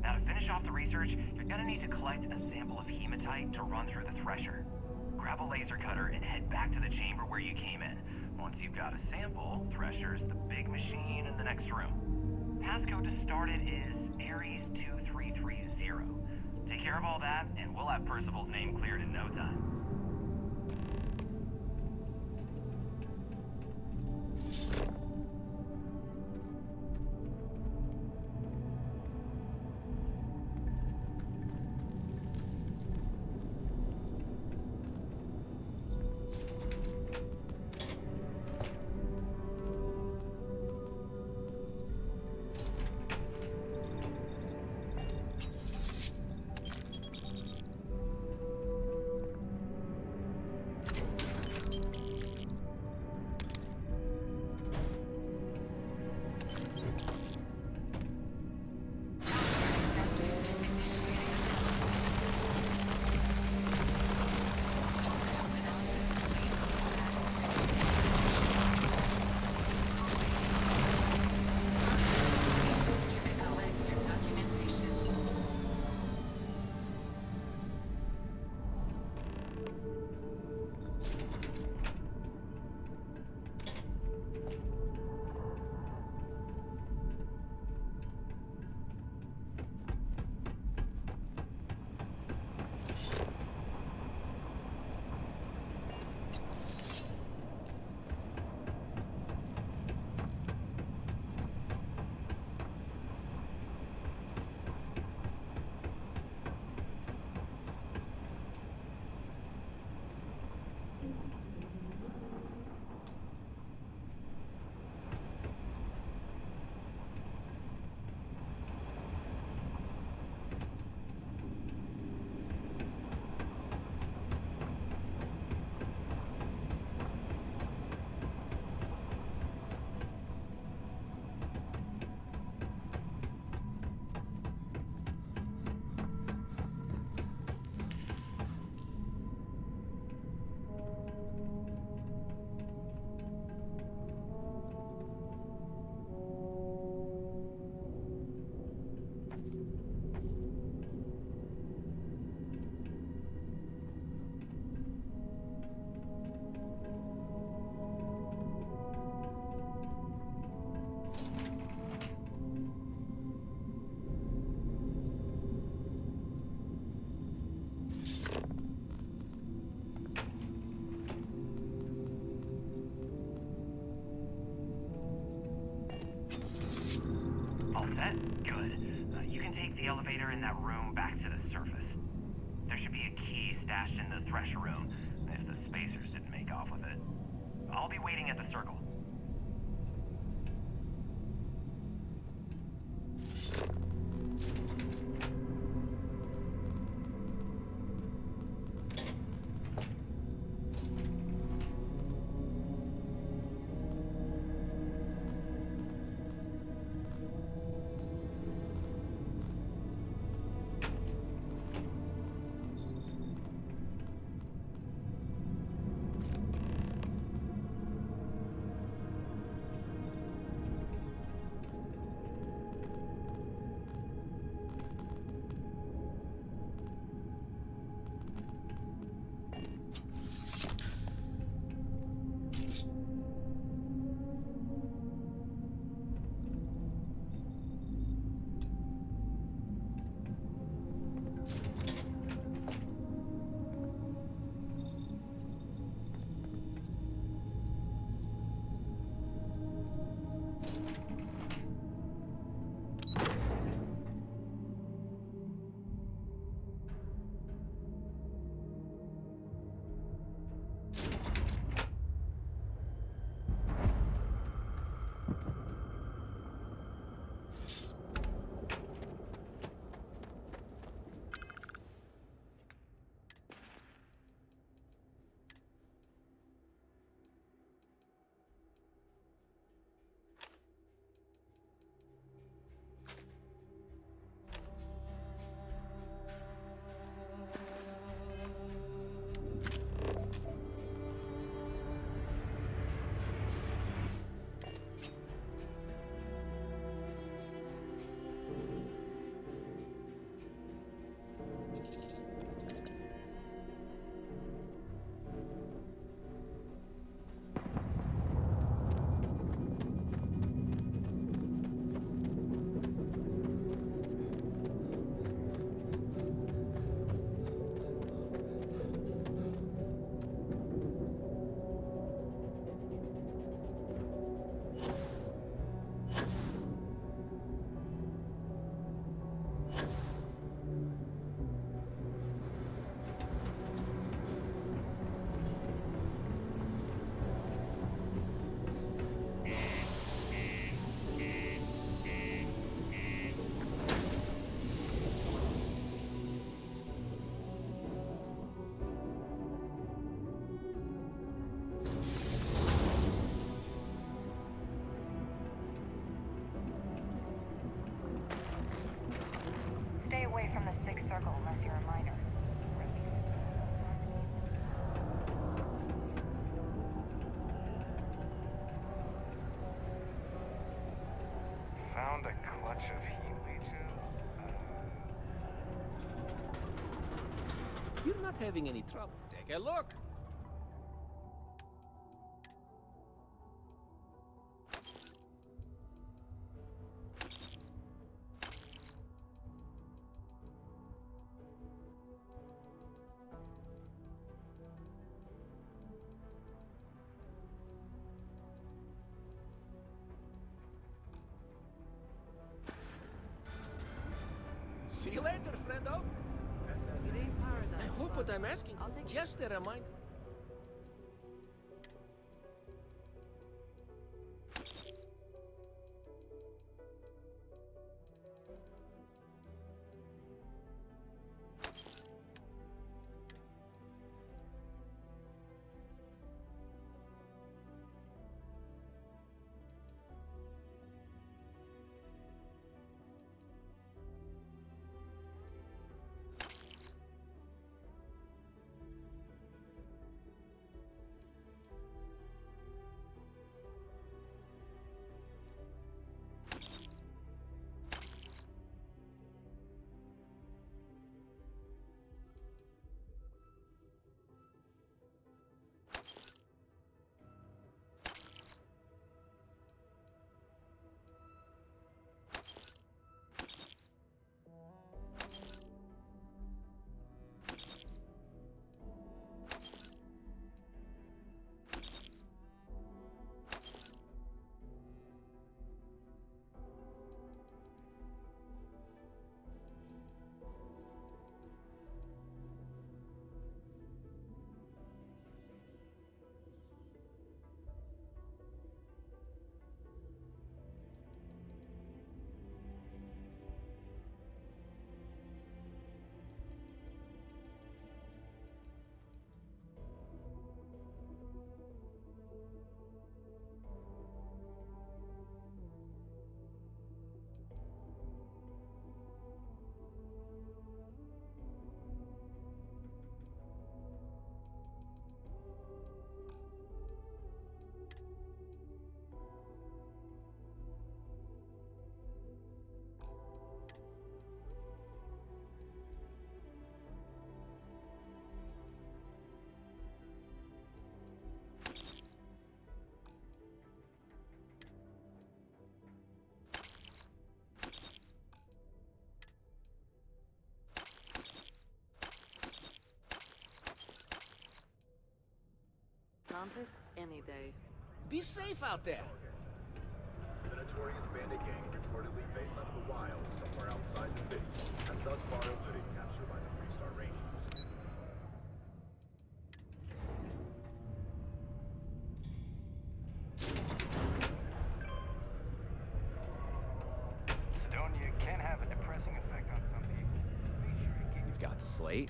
Now, to finish off the research, you're gonna need to collect a sample of hematite to run through the thresher. Grab a laser cutter and head back to the chamber where you came in. Once you've got a sample, thresher's the big machine in the next room. Passcode to start it is Ares 2330. Take care of all that, and we'll have Percival's name cleared in no time. All set? Good. You can take the elevator in that room back to the surface. There should be a key stashed in the thresher room, if the spacers didn't make off with it. I'll be waiting at the circle. away from the Sixth Circle unless you're a minor. Found a clutch of heat leeches? You're not having any trouble. Take a look. See you later, friendo. It ain't paradise. I hope what I'm asking, I'll take just a reminder. Compass any day. Be safe out there. The notorious bandit gang reportedly based out of the wild somewhere outside the city, and thus far eluding capture by the Three-Star Rangers. Sidonia can have a depressing effect on some people. Make sure you get You've got the slate.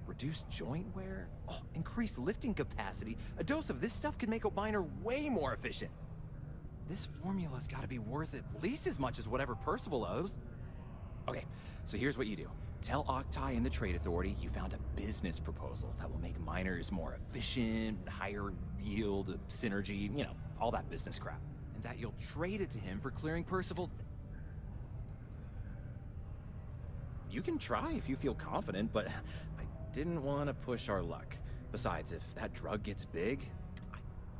Reduced joint wear? Oh, increased lifting capacity. A dose of this stuff could make a miner way more efficient. This formula's gotta be worth at least as much as whatever Percival owes. Okay, so here's what you do. Tell Octai and the Trade Authority you found a business proposal that will make miners more efficient, higher yield, synergy, you know, all that business crap. And that you'll trade it to him for clearing Percival's... You can try if you feel confident, but I didn't want to push our luck. Besides, if that drug gets big...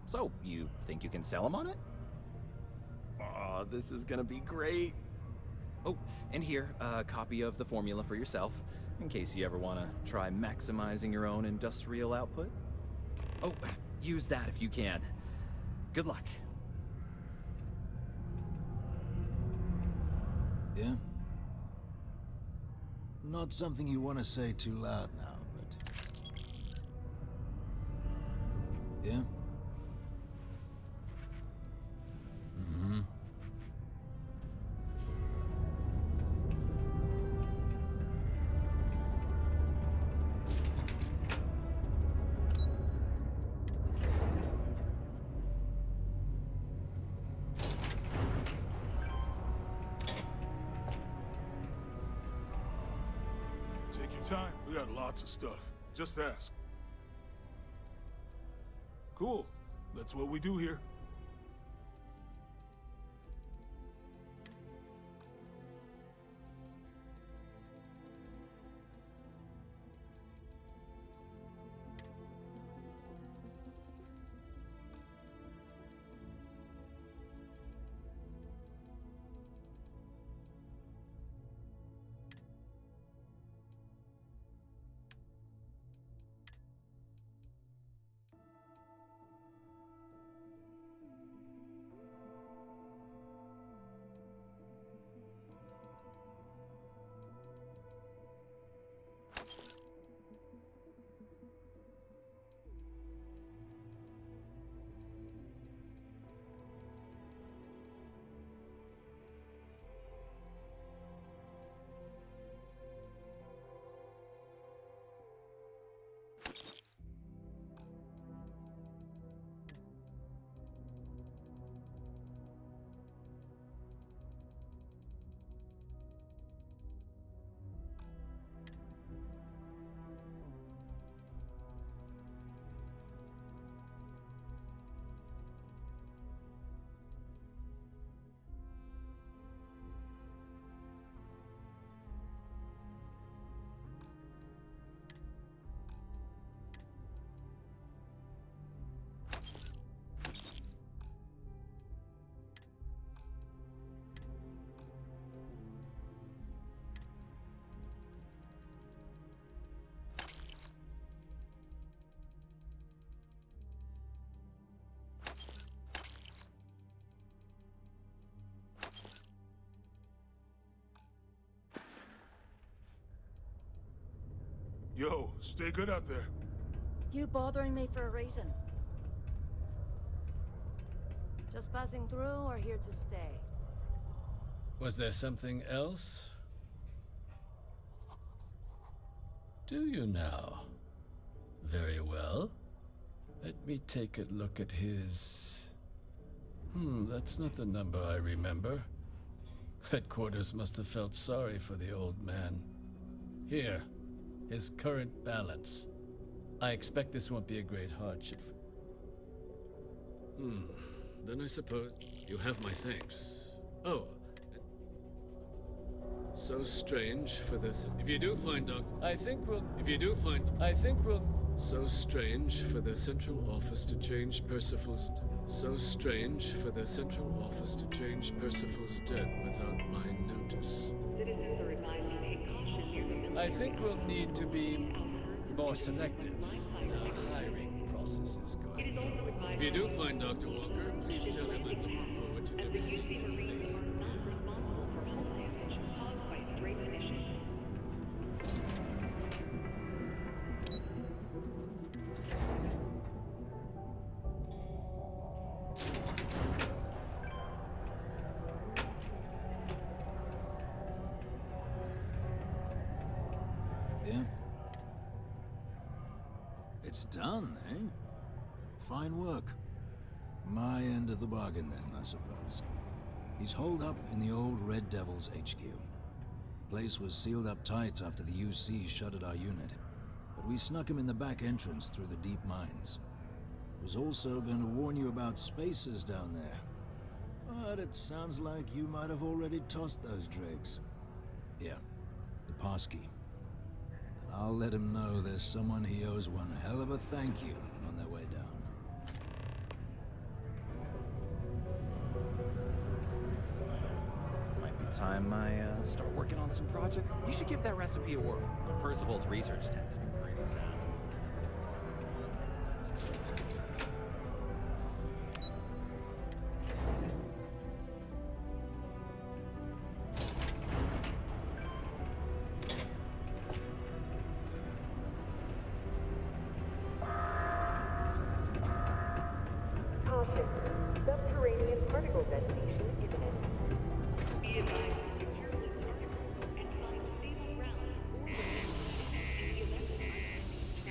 So, you think you can sell him on it? Oh, this is gonna be great. Oh, and here, a copy of the formula for yourself, in case you ever want to try maximizing your own industrial output. Oh, use that if you can. Good luck. Yeah? Not something you want to say too loud now, but... Yeah? Mm-hmm. Take your time. We got lots of stuff. Just ask. Cool. That's what we do here. Yo, stay good out there. You bothering me for a reason? Just passing through or here to stay? Was there something else? Do you now? Very well. Let me take a look at his... that's not the number I remember. Headquarters must have felt sorry for the old man. Here, his current balance. I expect this won't be a great hardship. Then I suppose you have my thanks. Oh. So strange for this. If you do find Doctor, I think we'll. So strange for the central office to change Percival's. So strange for the central office to change Percival's debt without my notice. Citizens are advised to take caution near the military. I think we'll need to be more selective in our hiring processes going forward. If you do find Dr. Walker, please tell him I'm looking forward to never seeing his face. Not responsible for hull damage caused by stray munitions. Yeah? It's done, eh? Fine work. My end of the bargain then, I suppose. He's holed up in the old Red Devil's HQ. Place was sealed up tight after the UC shuttered our unit, but we snuck him in the back entrance through the deep mines. Was also going to warn you about spacers down there. But it sounds like you might have already tossed those dregs. Here, the passkey. I'll let him know there's someone he owes one hell of a thank you on their way down. Might be time I start working on some projects. You should give that recipe a whirl. Percival's research tends to be pretty sound. Caution. Subterranean particle detonation imminent. Be advised to secure this area and find stable ground or the in the event of an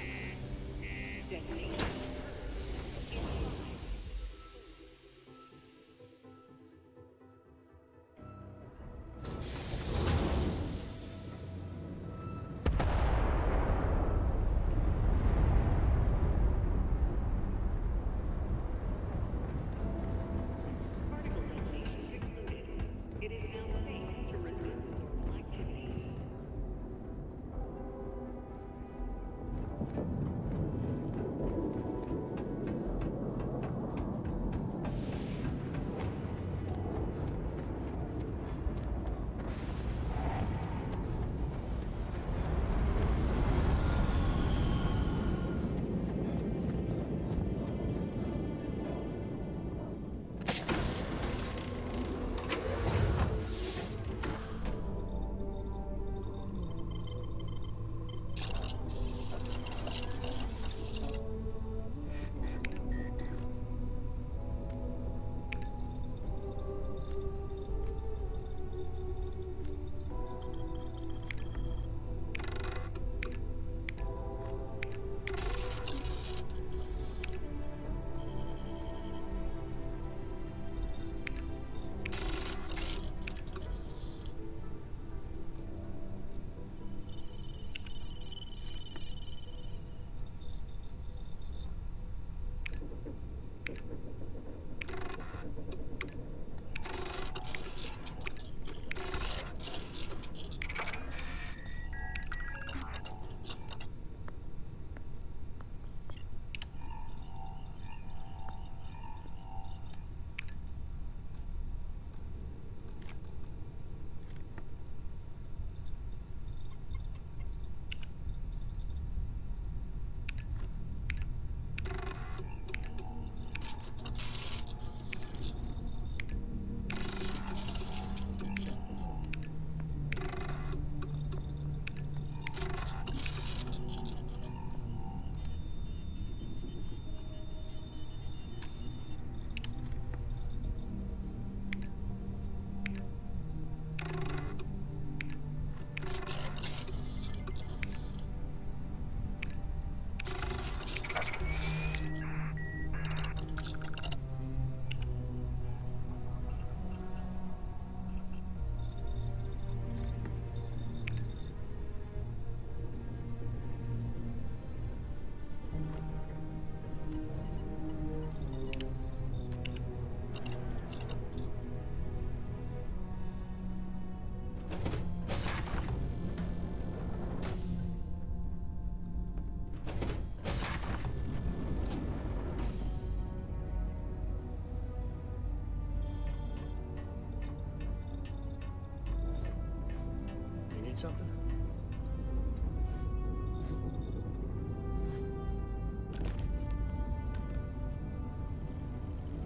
something?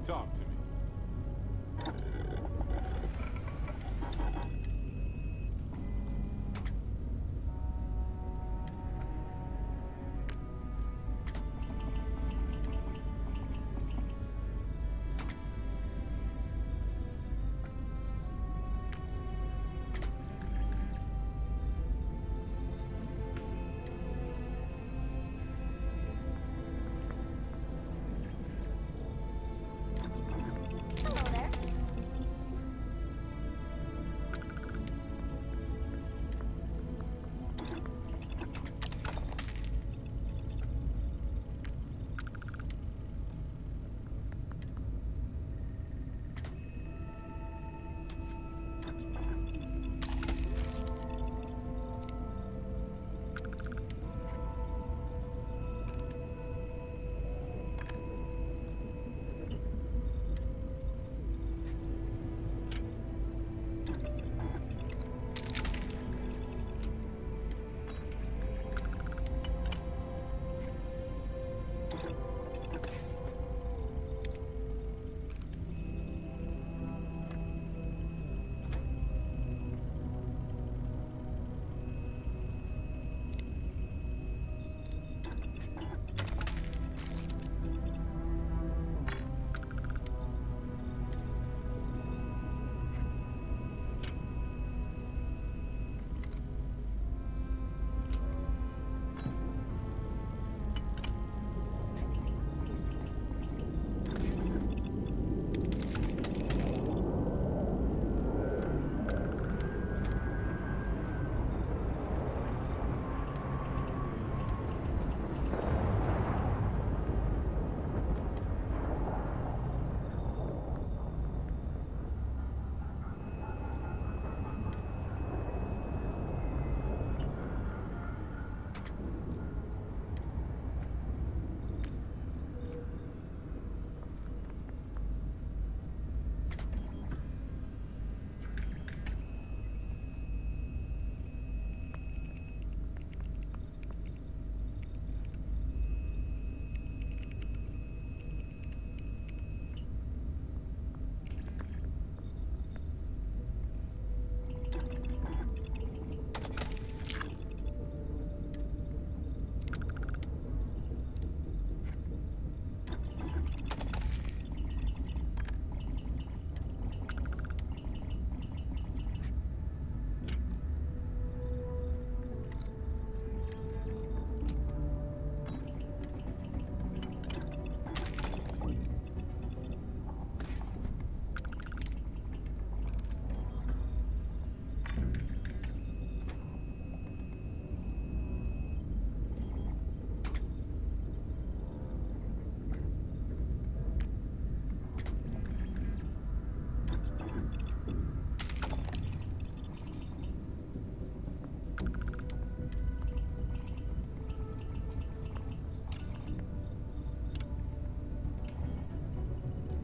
Talk to me. Hello there.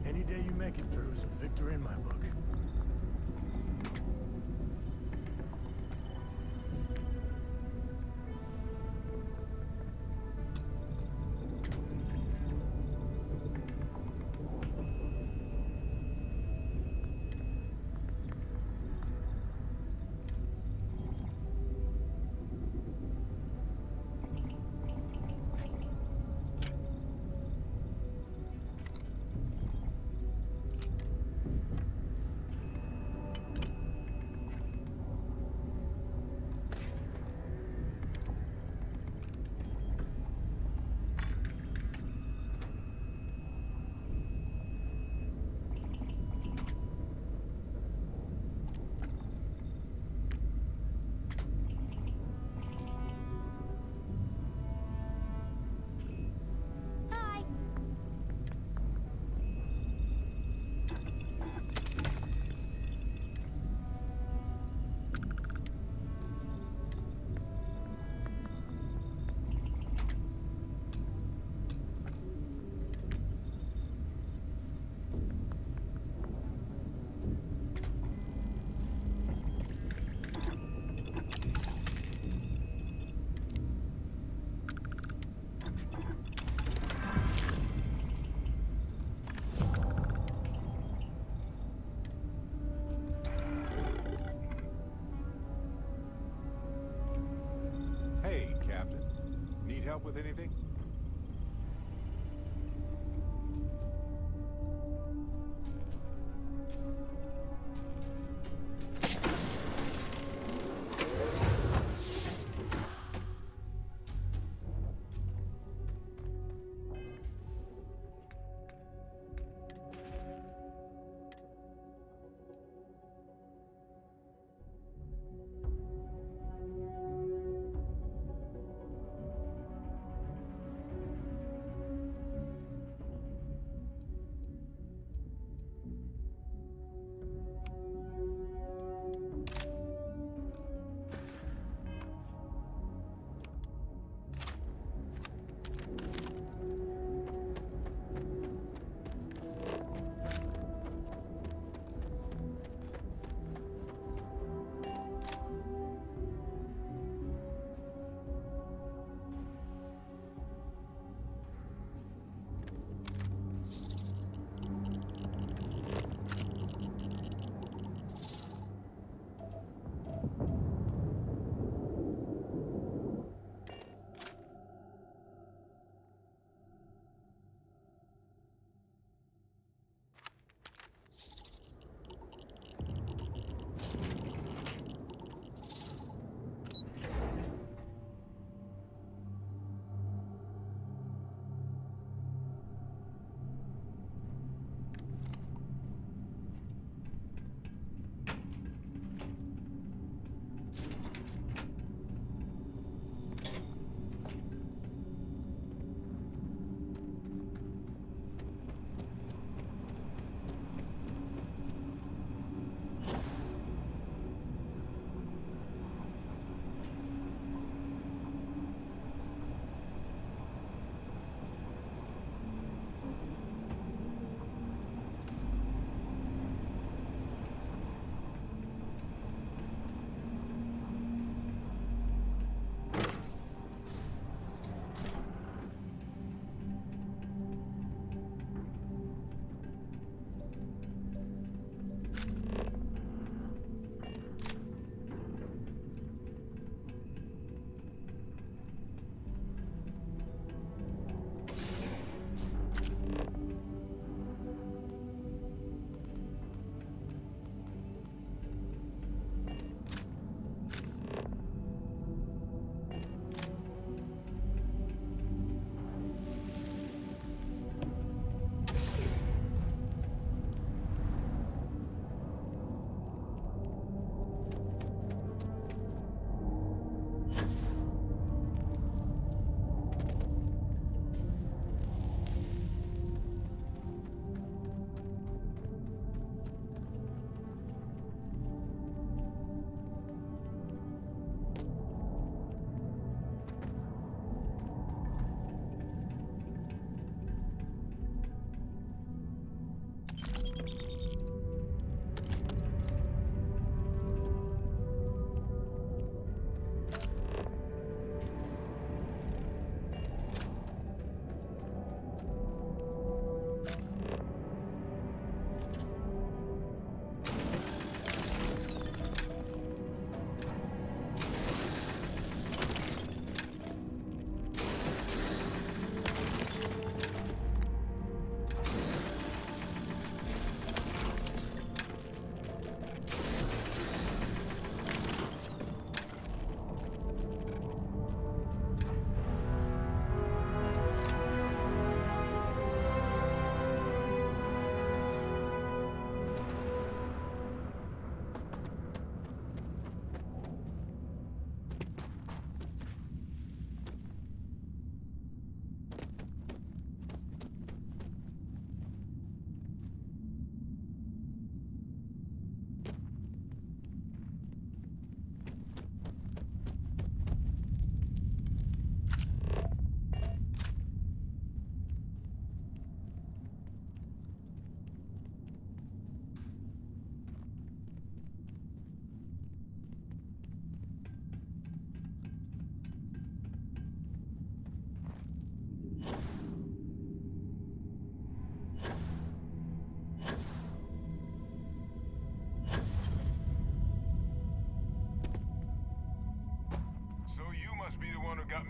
Any day you make it through is a victory in my book. Need help with anything?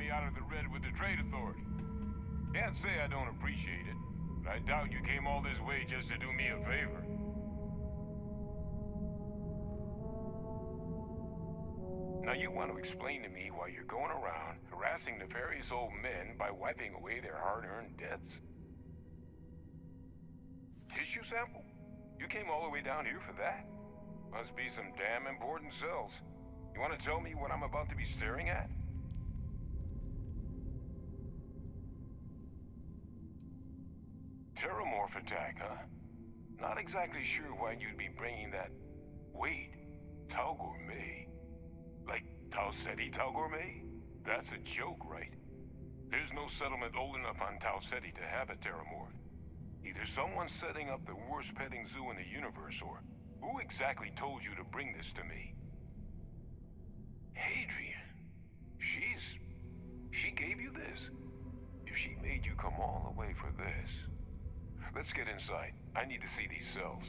me out of the red with the trade authority. Can't say I don't appreciate it, but I doubt you came all this way just to do me a favor. Now you want to explain to me why you're going around harassing nefarious old men by wiping away their hard-earned debts? Tissue sample? You came all the way down here for that? Must be some damn important cells. You want to tell me what I'm about to be staring at? Terramorph attack, huh? Not exactly sure why you'd be bringing that... Wait, Tau Gourmet? Like Tau Ceti Tau Gourmet? That's a joke, right? There's no settlement old enough on Tau Ceti to have a Terramorph. Either someone's setting up the worst petting zoo in the universe, or who exactly told you to bring this to me? Hadrian. She gave you this? If she made you come all the way for this... Let's get inside. I need to see these cells.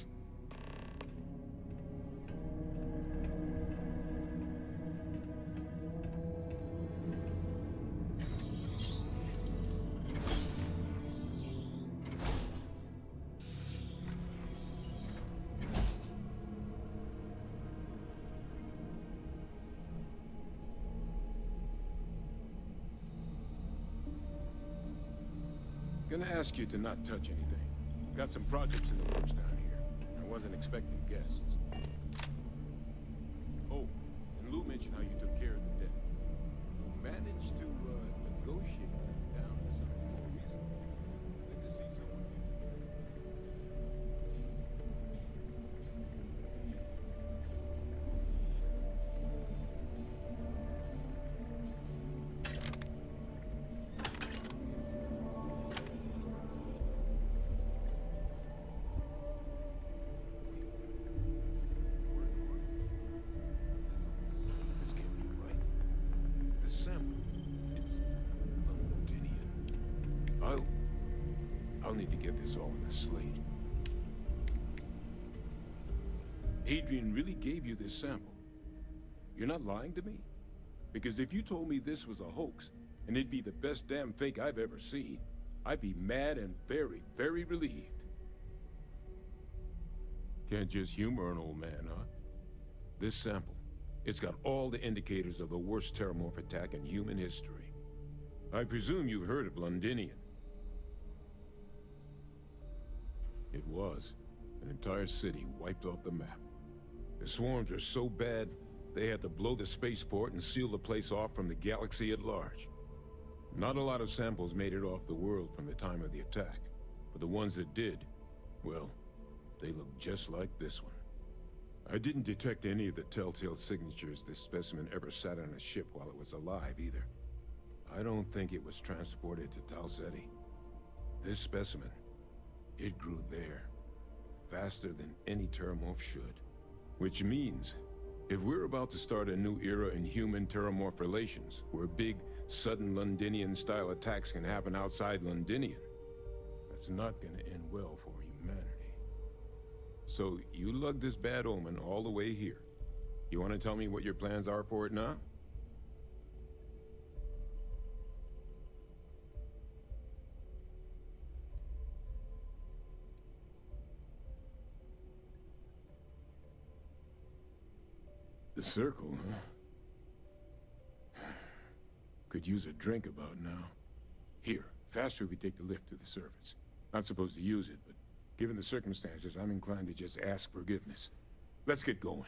Gonna ask you to not touch anything. Got some projects in the works down here. I wasn't expecting guests. Oh, and Lou mentioned how you took care of the debt. Managed to, negotiate them down to something more reasonable. Good to see someone I'll need to get this all in a slate. Adrian really gave you this sample. You're not lying to me? Because if you told me this was a hoax, and it'd be the best damn fake I've ever seen, I'd be mad and very, very relieved. Can't just humor an old man, huh? This sample, it's got all the indicators of the worst Terramorph attack in human history. I presume you've heard of Londinian. It was. An entire city wiped off the map. The swarms were so bad, they had to blow the spaceport and seal the place off from the galaxy at large. Not a lot of samples made it off the world from the time of the attack, but the ones that did, well, they look just like this one. I didn't detect any of the telltale signatures this specimen ever sat on a ship while it was alive, either. I don't think it was transported to Tau Ceti. This specimen, it grew there, faster than any Terramorph should. Which means, if we're about to start a new era in human-Terramorph relations, where big, sudden Londinian-style attacks can happen outside Londinian, that's not gonna end well for humanity. So, you lugged this bad omen all the way here. You wanna tell me what your plans are for it now? The circle, huh? Could use a drink about now. Here, faster if we take the lift to the surface. Not supposed to use it, but given the circumstances, I'm inclined to just ask forgiveness. Let's get going.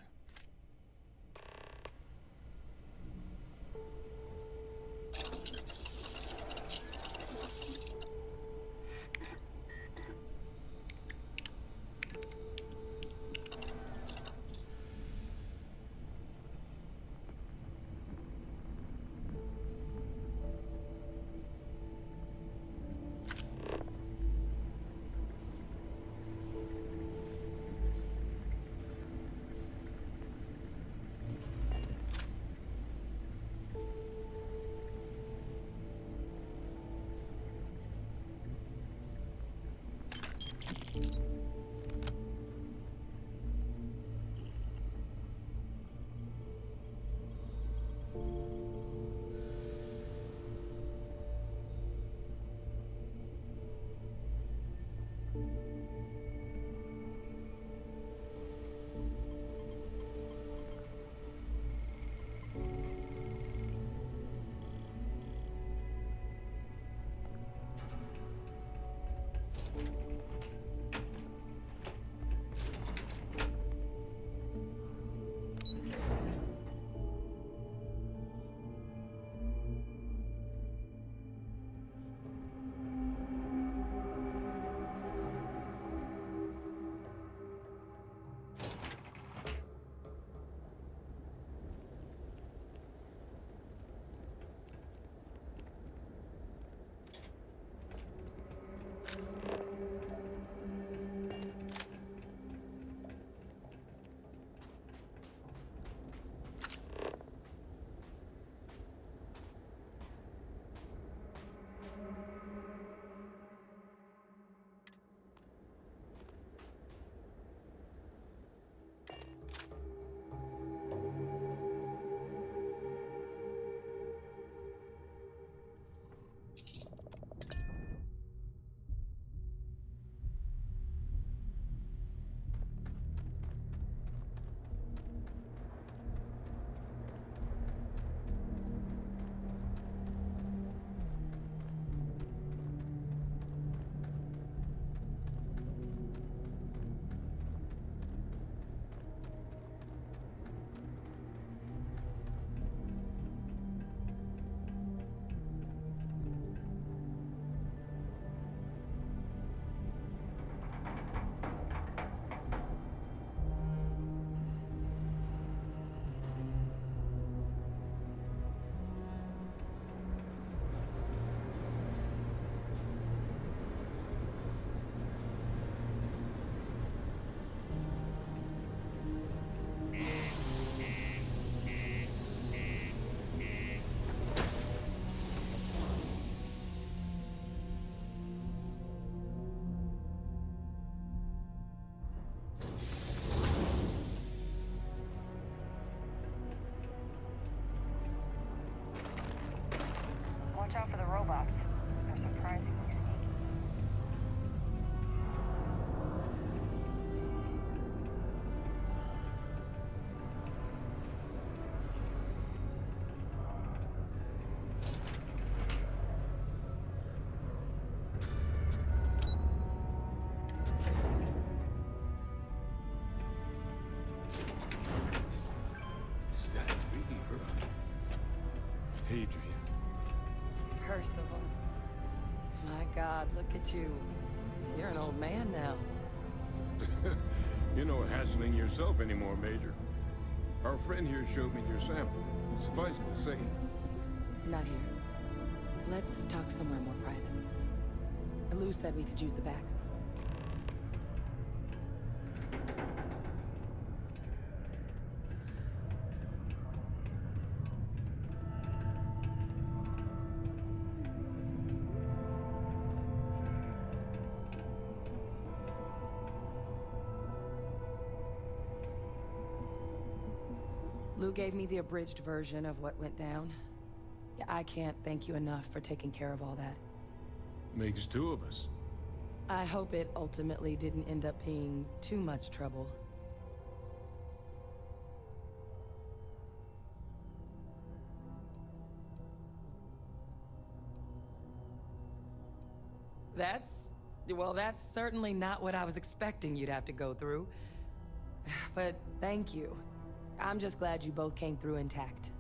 bots. They're surprisingly sneaky. Is that really her? Hadrian. Percival. My God, look at you. You're an old man now. You're no hassling yourself anymore, Major. Our friend here showed me your sample. Suffice it to say, Not here. Let's talk somewhere more private. Lou said we could use the back. Lou gave me the abridged version of what went down. Yeah, I can't thank you enough for taking care of all that. makes two of us. I hope it ultimately didn't end up being too much trouble. That's certainly not what I was expecting you'd have to go through. But thank you. I'm just glad you both came through intact.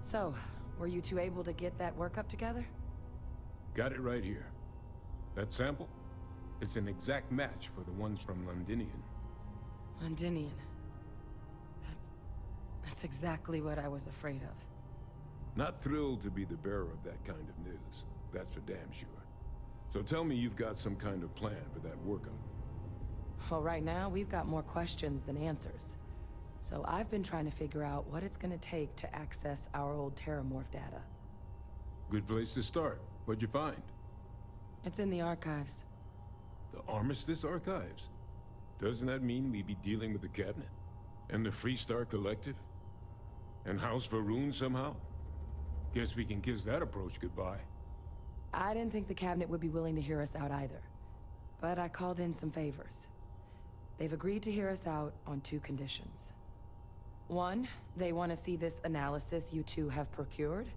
So, were you two able to get that workup together? Got it right here. That sample? It's an exact match for the ones from Londinian. Londinian. That's exactly what I was afraid of. Not thrilled to be the bearer of that kind of news. That's for damn sure. So tell me you've got some kind of plan for that workup. Well, right now, we've got more questions than answers. So I've been trying to figure out what it's gonna take to access our old Terramorph data. Good place to start. What'd you find? It's in the archives. The Armistice Archives? Doesn't that mean we'd be dealing with the Cabinet? And the Freestar Collective? And House Varun somehow? Guess we can kiss that approach goodbye. I didn't think the Cabinet would be willing to hear us out either. But I called in some favors. They've agreed to hear us out on two conditions. One, they want to see this analysis you two have procured.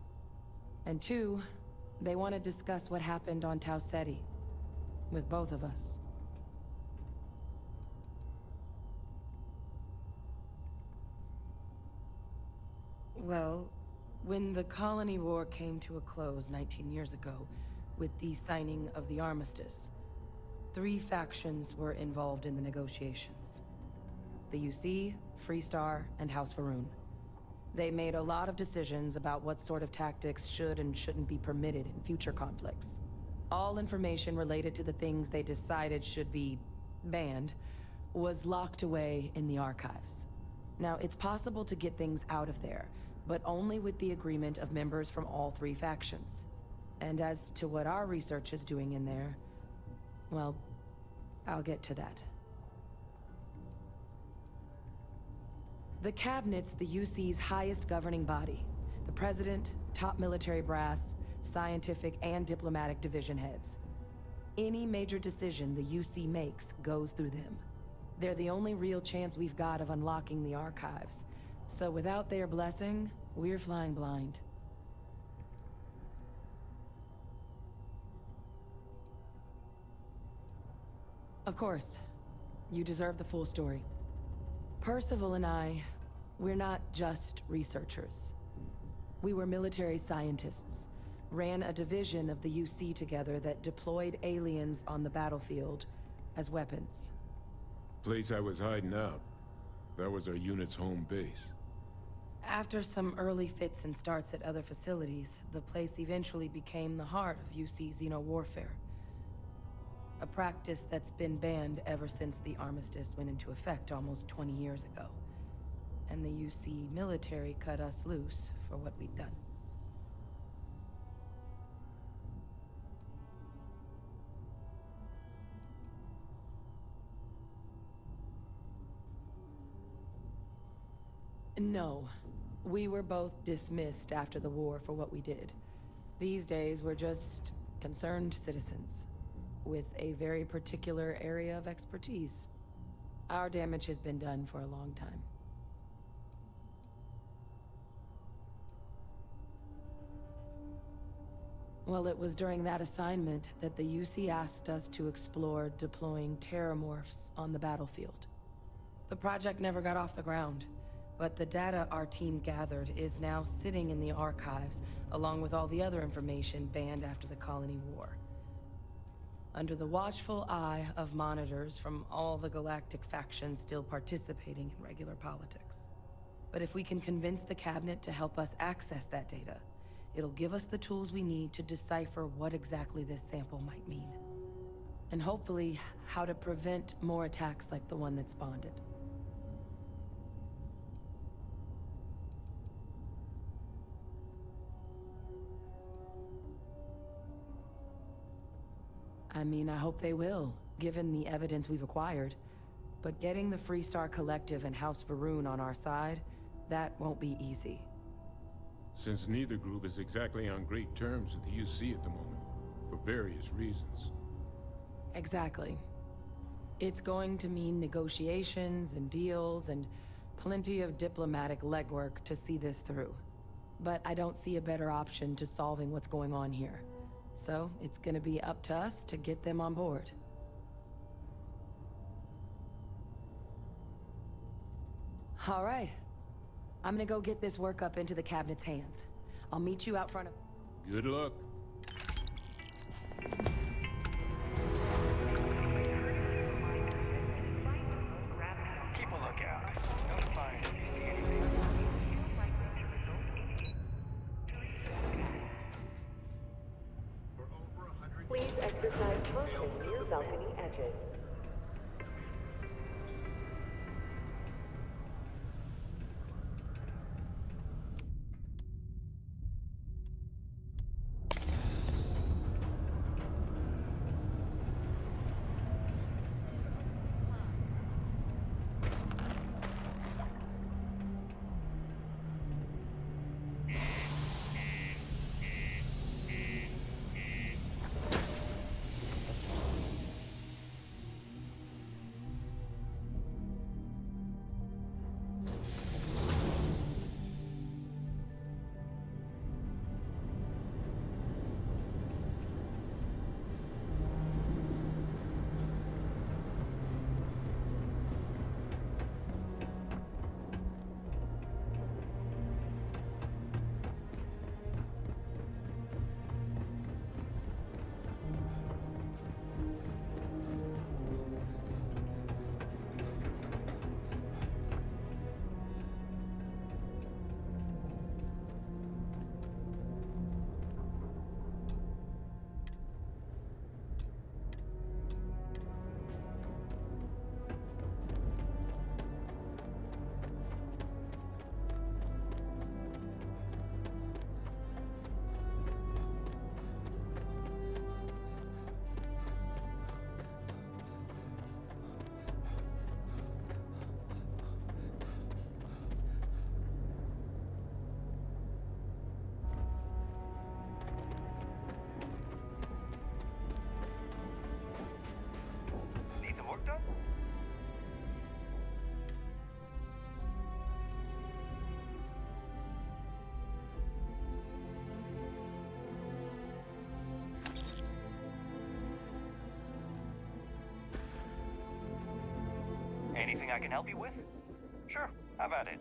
And two, they want to discuss what happened on Tau Ceti. With both of us. Well, when the colony war came to a close 19 years ago, with the signing of the armistice, 3 factions were involved in the negotiations. The UC, Freestar, and House Varun. They made a lot of decisions about what sort of tactics should and shouldn't be permitted in future conflicts. All information related to the things they decided should be banned was locked away in the archives. Now, it's possible to get things out of there, but only with the agreement of members from all 3 factions. And as to what our research is doing in there, well, I'll get to that. The Cabinet's the UC's highest governing body. The President, top military brass, scientific and diplomatic division heads. Any major decision the UC makes goes through them. They're the only real chance we've got of unlocking the archives. So without their blessing, we're flying blind. Of course, you deserve the full story. Percival and I, we're not just researchers. We were military scientists, ran a division of the UC together that deployed aliens on the battlefield as weapons. Place I was hiding out. That was our unit's home base. After some early fits and starts at other facilities, the place eventually became the heart of UC xeno-warfare. A practice that's been banned ever since the armistice went into effect almost 20 years ago. And the UC military cut us loose for what we'd done. No. We were both dismissed after the war for what we did. These days, we're just concerned citizens with a very particular area of expertise. Our damage has been done for a long time. Well, it was during that assignment that the UC asked us to explore deploying terramorphs on the battlefield. The project never got off the ground, but the data our team gathered is now sitting in the archives, along with all the other information banned after the Colony War. Under the watchful eye of monitors from all the galactic factions still participating in regular politics. But if we can convince the cabinet to help us access that data, it'll give us the tools we need to decipher what exactly this sample might mean. And hopefully, how to prevent more attacks like the one that spawned it. I mean, I hope they will, given the evidence we've acquired. But getting the Freestar Collective and House Varun on our side, that won't be easy. Since neither group is exactly on great terms with the UC at the moment, for various reasons. Exactly. It's going to mean negotiations and deals and plenty of diplomatic legwork to see this through. But I don't see a better option to solving what's going on here. So it's gonna be up to us to get them on board. All right. I'm gonna go get this work up into the cabinet's hands. I'll meet you out front of... Good luck. Keep a lookout. Notify us if you see anything. Please exercise caution near balcony edges. Need some work done? Anything I can help you with? Sure, have at it.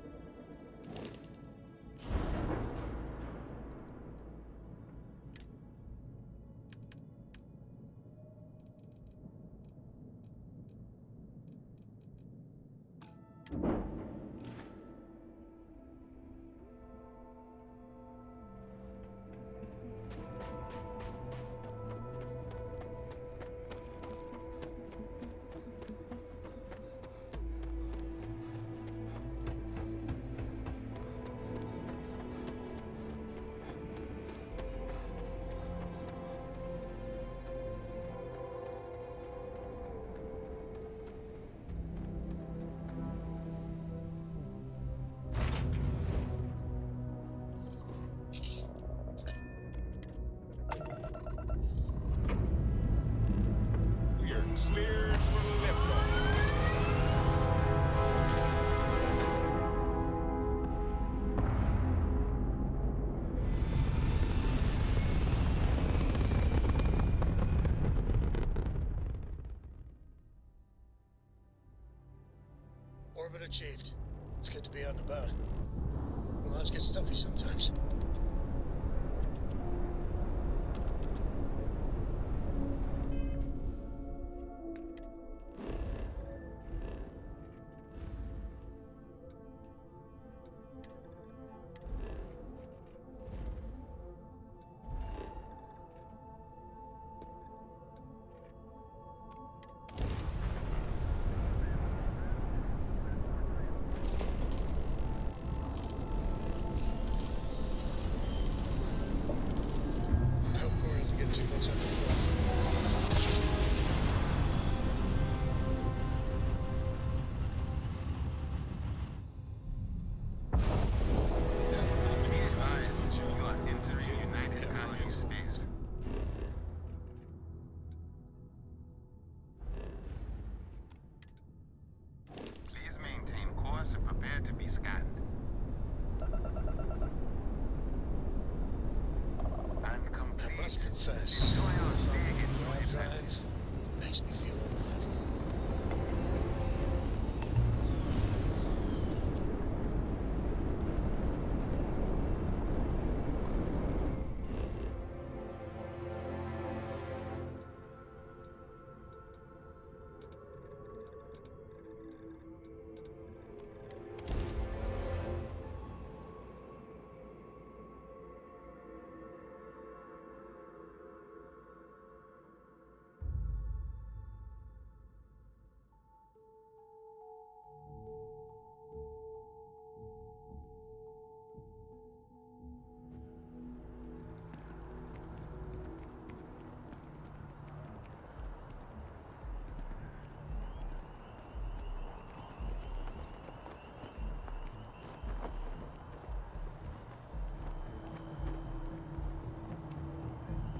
achieved. It's good to be on the boat. Lives get stuffy sometimes. Too much Please maintain course and prepare to be scanned. I must confess, live drive makes me feel alive.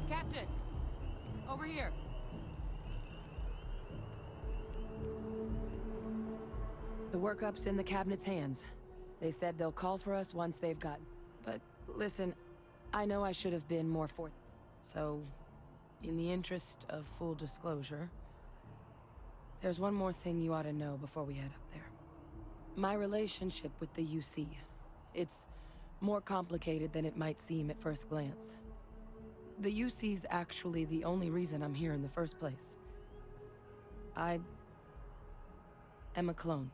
Captain! Over here! The workup's in the cabinet's hands. They said they'll call for us once they've got... But listen, I know I should have been more forth... So, in the interest of full disclosure, there's one more thing you ought to know before we head up there. My relationship with the UC. It's more complicated than it might seem at first glance. The UC's actually the only reason I'm here in the first place. I am a clone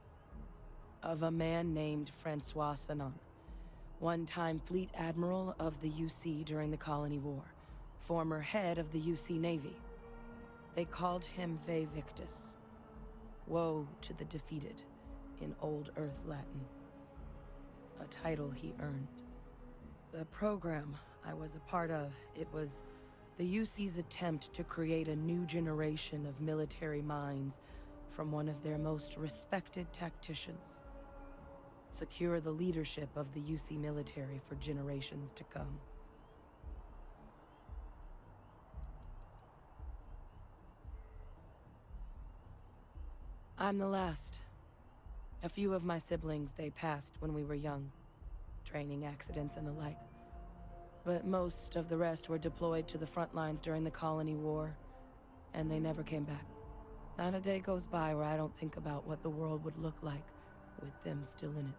of a man named Francois Sanon, one-time fleet admiral of the UC during the Colony War, former head of the UC Navy. They called him Ve Victus, woe to the defeated, in Old Earth Latin, a title he earned. The program I was a part of, it was the UC's attempt to create a new generation of military minds from one of their most respected tacticians. Secure the leadership of the UC military for generations to come. I'm the last. A few of my siblings, they passed when we were young. Training accidents and the like. But most of the rest were deployed to the front lines during the Colony War, and they never came back. Not a day goes by where I don't think about what the world would look like with them still in it.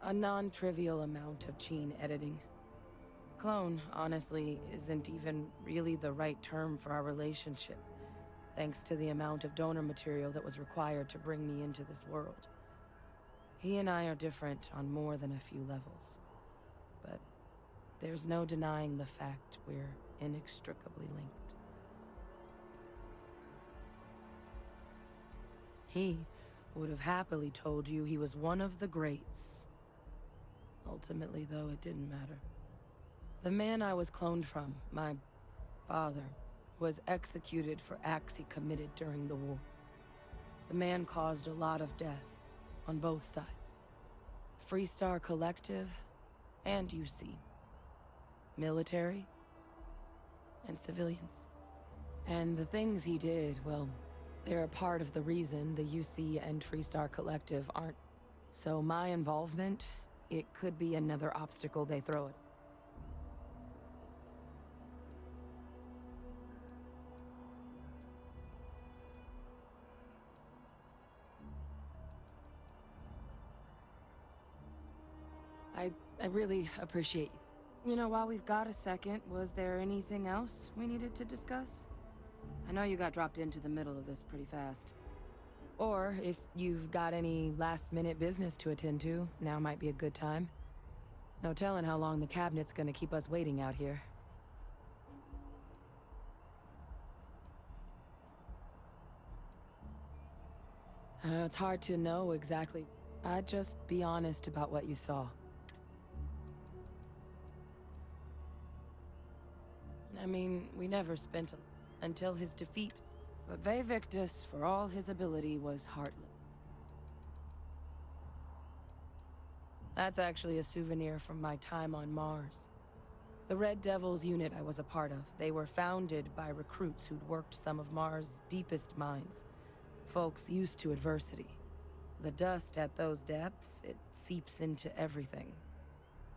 A non-trivial amount of gene editing. Clone, honestly, isn't even really the right term for our relationship, thanks to the amount of donor material that was required to bring me into this world. He and I are different on more than a few levels, but there's no denying the fact we're inextricably linked. He would have happily told you he was one of the greats. Ultimately, though, it didn't matter. The man I was cloned from, my father, was executed for acts he committed during the war. The man caused a lot of death, on both sides. Freestar Collective and UC. Military and civilians. And the things he did, well, they're a part of the reason the UC and Freestar Collective aren't. So my involvement, it could be another obstacle they throw at. I really appreciate you. You know, while we've got a second, was there anything else we needed to discuss? I know you got dropped into the middle of this pretty fast. Or, if you've got any last-minute business to attend to, now might be a good time. No telling how long the cabinet's gonna keep us waiting out here. It's hard to know exactly. I'd just be honest about what you saw. I mean, we never spent until his defeat. But Victus, for all his ability, was heartless. That's actually a souvenir from my time on Mars. The Red Devils unit I was a part of, they were founded by recruits who'd worked some of Mars' deepest mines. Folks used to adversity. The dust at those depths, it seeps into everything.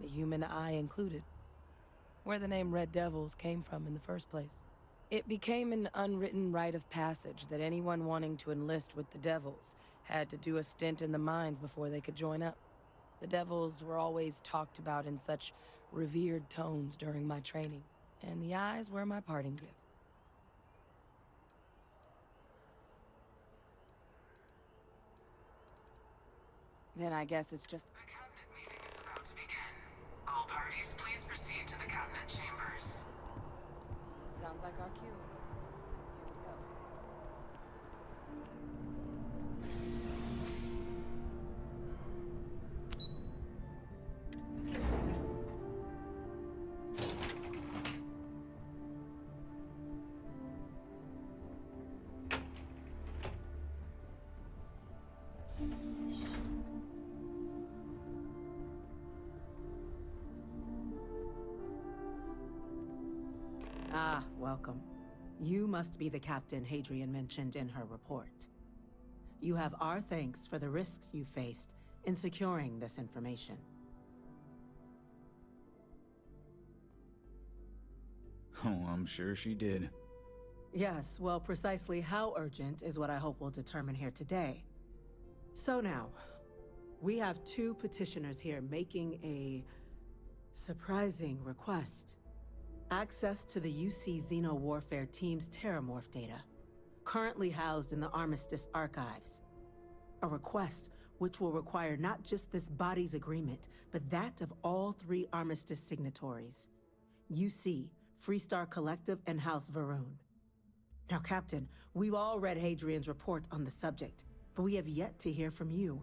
The human eye included. Where the name Red Devils came from in the first place. It became an unwritten rite of passage that anyone wanting to enlist with the Devils had to do a stint in the mines before they could join up. The Devils were always talked about in such revered tones during my training, and the eyes were my parting gift. Then I guess it's just... The cabinet meeting is about to begin. All parties, please proceed to the cabinet chambers. Sounds like our cue. Here we go. Ah, welcome. You must be the captain Hadrian mentioned in her report. You have our thanks for the risks you faced in securing this information. Oh, I'm sure she did. Yes, well, precisely how urgent is what I hope we'll determine here today. So now, we have two petitioners here making a surprising request. Access to the UC Xeno Warfare Team's Terramorph data, currently housed in the Armistice archives. A request which will require not just this body's agreement, but that of all three Armistice signatories. UC, Freestar Collective, and House Varun. Now, Captain, we've all read Hadrian's report on the subject, but we have yet to hear from you.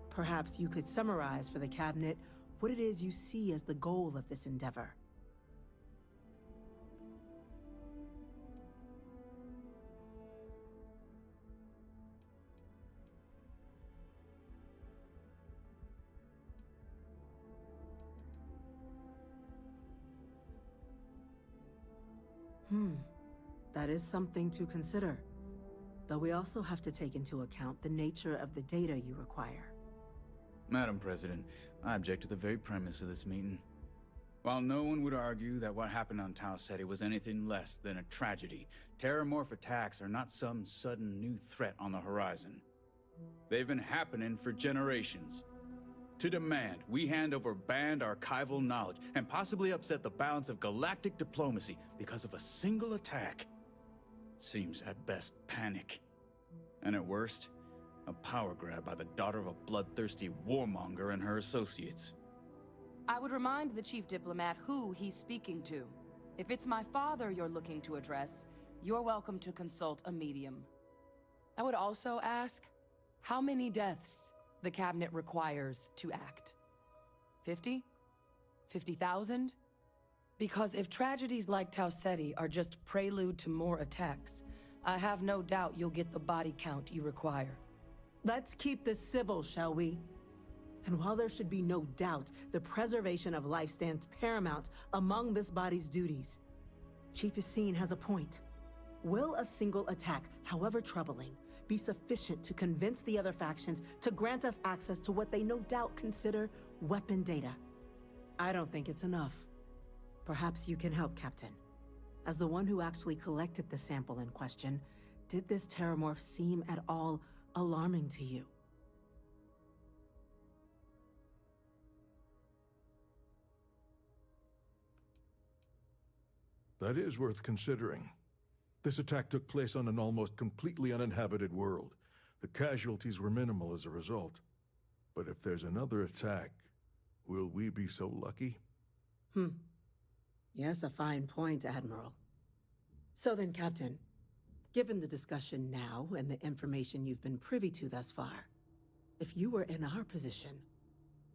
Perhaps you could summarize for the Cabinet what it is you see as the goal of this endeavor. That is something to consider. Though we also have to take into account the nature of the data you require. Madam President, I object to the very premise of this meeting. While no one would argue that what happened on Tau Ceti was anything less than a tragedy, Terramorph attacks are not some sudden new threat on the horizon. They've been happening for generations. To demand we hand over banned archival knowledge and possibly upset the balance of galactic diplomacy because of a single attack seems at best panic. And at worst, a power grab by the daughter of a bloodthirsty warmonger and her associates. I would remind the chief diplomat who he's speaking to. If it's my father you're looking to address, you're welcome to consult a medium. I would also ask, how many deaths the Cabinet requires to act? 50? 50,000? Because if tragedies like Tau Ceti are just prelude to more attacks, I have no doubt you'll get the body count you require. Let's keep this civil, shall we? And while there should be no doubt the preservation of life stands paramount among this body's duties, Chief Yassine has a point. Will a single attack, however troubling, be sufficient to convince the other factions to grant us access to what they no doubt consider weapon data? I don't think it's enough. Perhaps you can help, Captain. As the one who actually collected the sample in question, did this Terramorph seem at all alarming to you? That is worth considering. This attack took place on an almost completely uninhabited world. The casualties were minimal as a result. But if there's another attack, will we be so lucky? Yes, a fine point, Admiral. So then, Captain, given the discussion now and the information you've been privy to thus far, if you were in our position,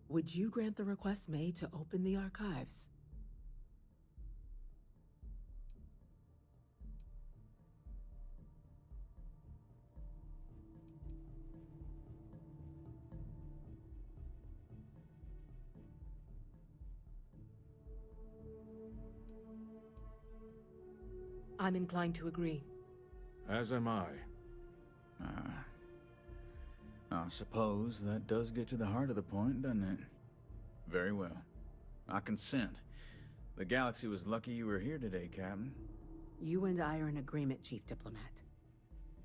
would you grant the request made to open the archives? I'm inclined to agree. As am I. I suppose that does get to the heart of the point, doesn't it? Very well. I consent. The galaxy was lucky you were here today, Captain. You and I are in agreement, Chief Diplomat.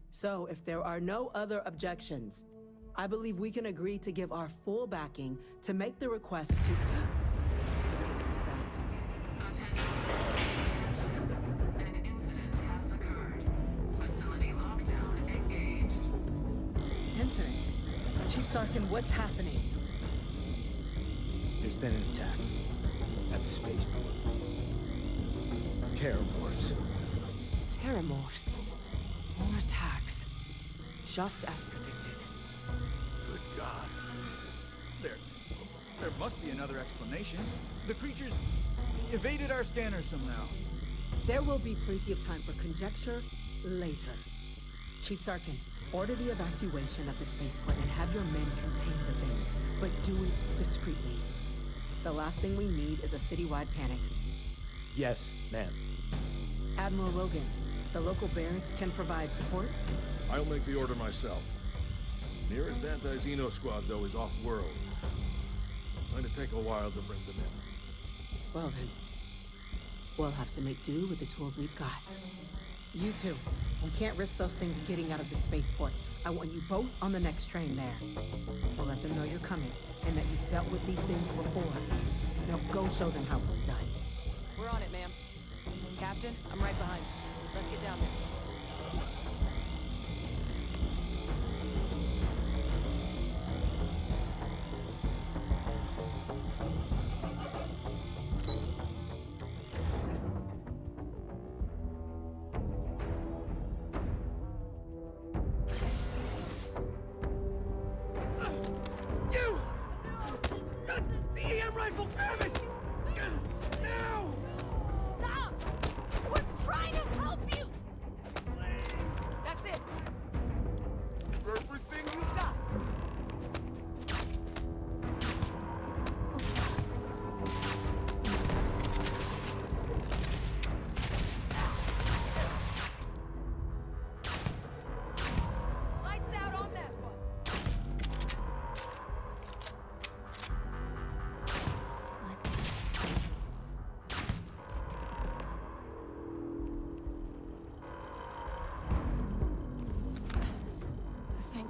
So, if there are no other objections, I believe we can agree to give our full backing to make the request to... What was that? Attention. An incident has occurred. Facility lockdown engaged. Incident? Chief Sarkin, what's happening? There's been an attack at the spaceport. Terramorphs. Terramorphs. More attacks. Just as predicted. Good God. There must be another explanation. The creatures evaded our scanner somehow. There will be plenty of time for conjecture later. Chief Sarkin, order the evacuation of the spaceport and have your men contain the things, but do it discreetly. The last thing we need is a citywide panic. Yes, ma'am. Admiral Logan, the local barracks can provide support? I'll make the order myself. Nearest anti-Xeno squad, though, is off-world. Going to take a while to bring them in. Well then, we'll have to make do with the tools we've got. You two, we can't risk those things getting out of the spaceport. I want you both on the next train there. We'll let them know you're coming, and that you've dealt with these things before. Now go show them how it's done. We're on it, ma'am. Captain, I'm right behind you. Let's get down there.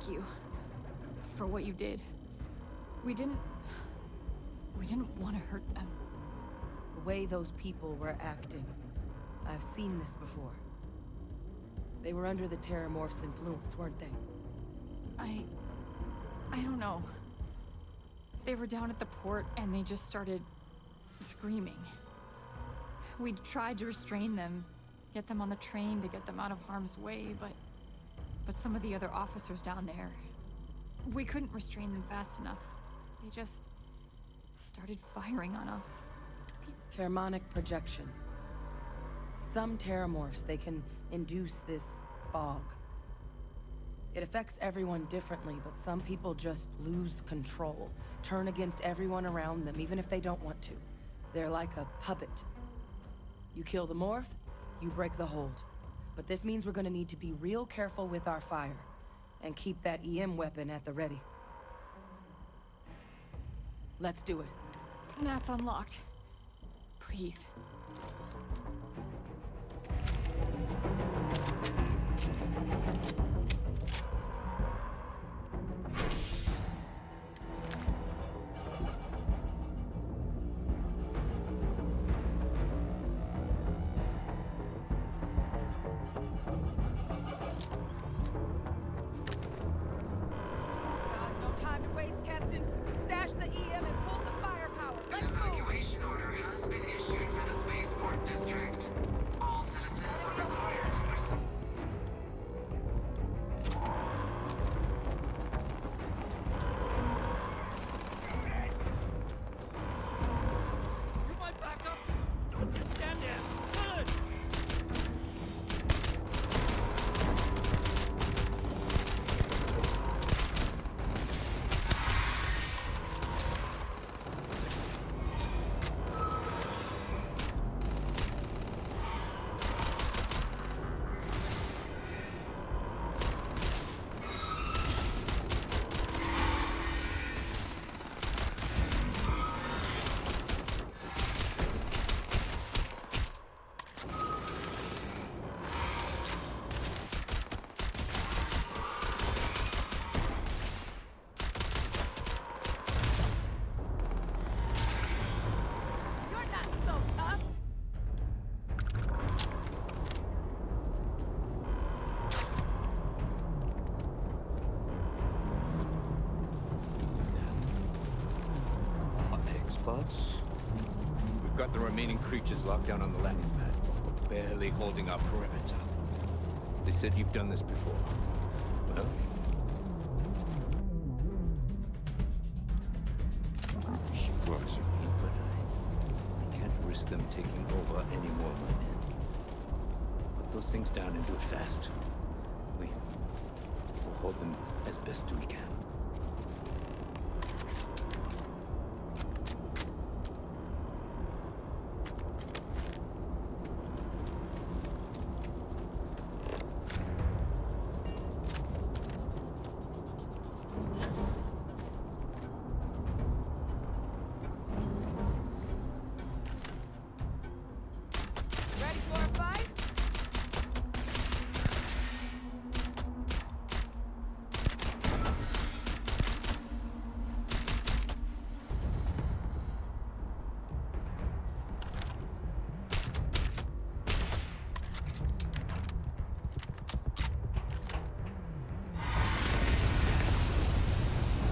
You for what you did. We didn't want to hurt them. The way those people were acting, I've seen this before. They were under the Terramorph's influence, weren't they? I don't know. They were down at the port and they just started screaming. We tried to restrain them, get them on the train to get them out of harm's way, but some of the other officers down there, we couldn't restrain them fast enough. They just started firing on us. Pheromonic projection. Some Terramorphs, they can induce this fog. It affects everyone differently, but some people just lose control, turn against everyone around them, even if they don't want to. They're like a puppet. You kill the morph, you break the hold. But this means we're gonna need to be real careful with our fire, and keep that EM weapon at the ready. Let's do it. That's unlocked. Please. spots? We've got the remaining creatures locked down on the landing pad, barely holding our perimeter. They said you've done this before. Well, Surprise. but I can't risk them taking over any more of my men. Put those things down and do it fast. We'll hold them as best we can. Ready for a fight?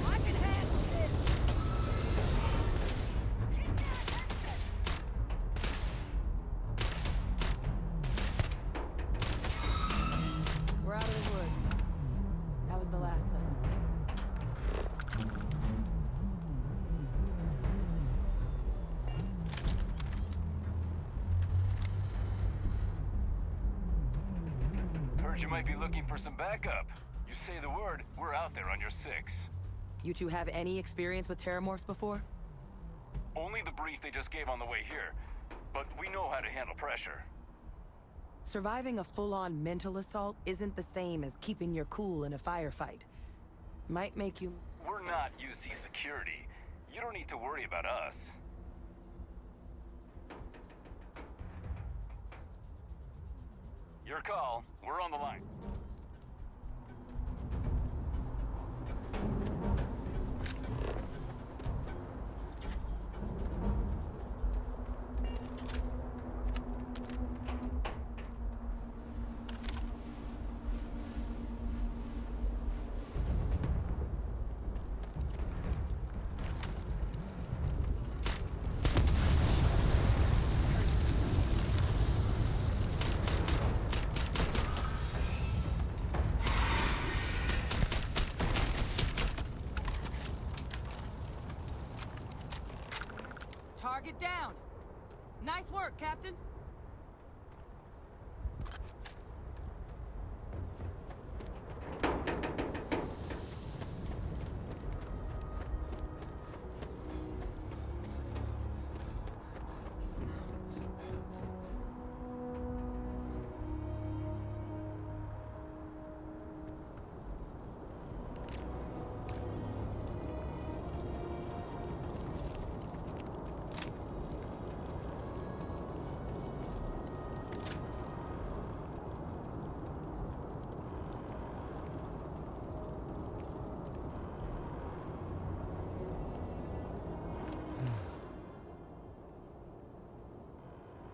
I can handle this. We're out of the woods. That was the last of them. Heard you might be looking for some backup. You say the word, we're out there on your 6. You two have any experience with terramorphs before? Only the brief they just gave on the way here. But we know how to handle pressure. Surviving a full-on mental assault isn't the same as keeping your cool in a firefight. Might make you... We're not UC security. You don't need to worry about us. Your call. We're on the line. Target down. Nice work, Captain.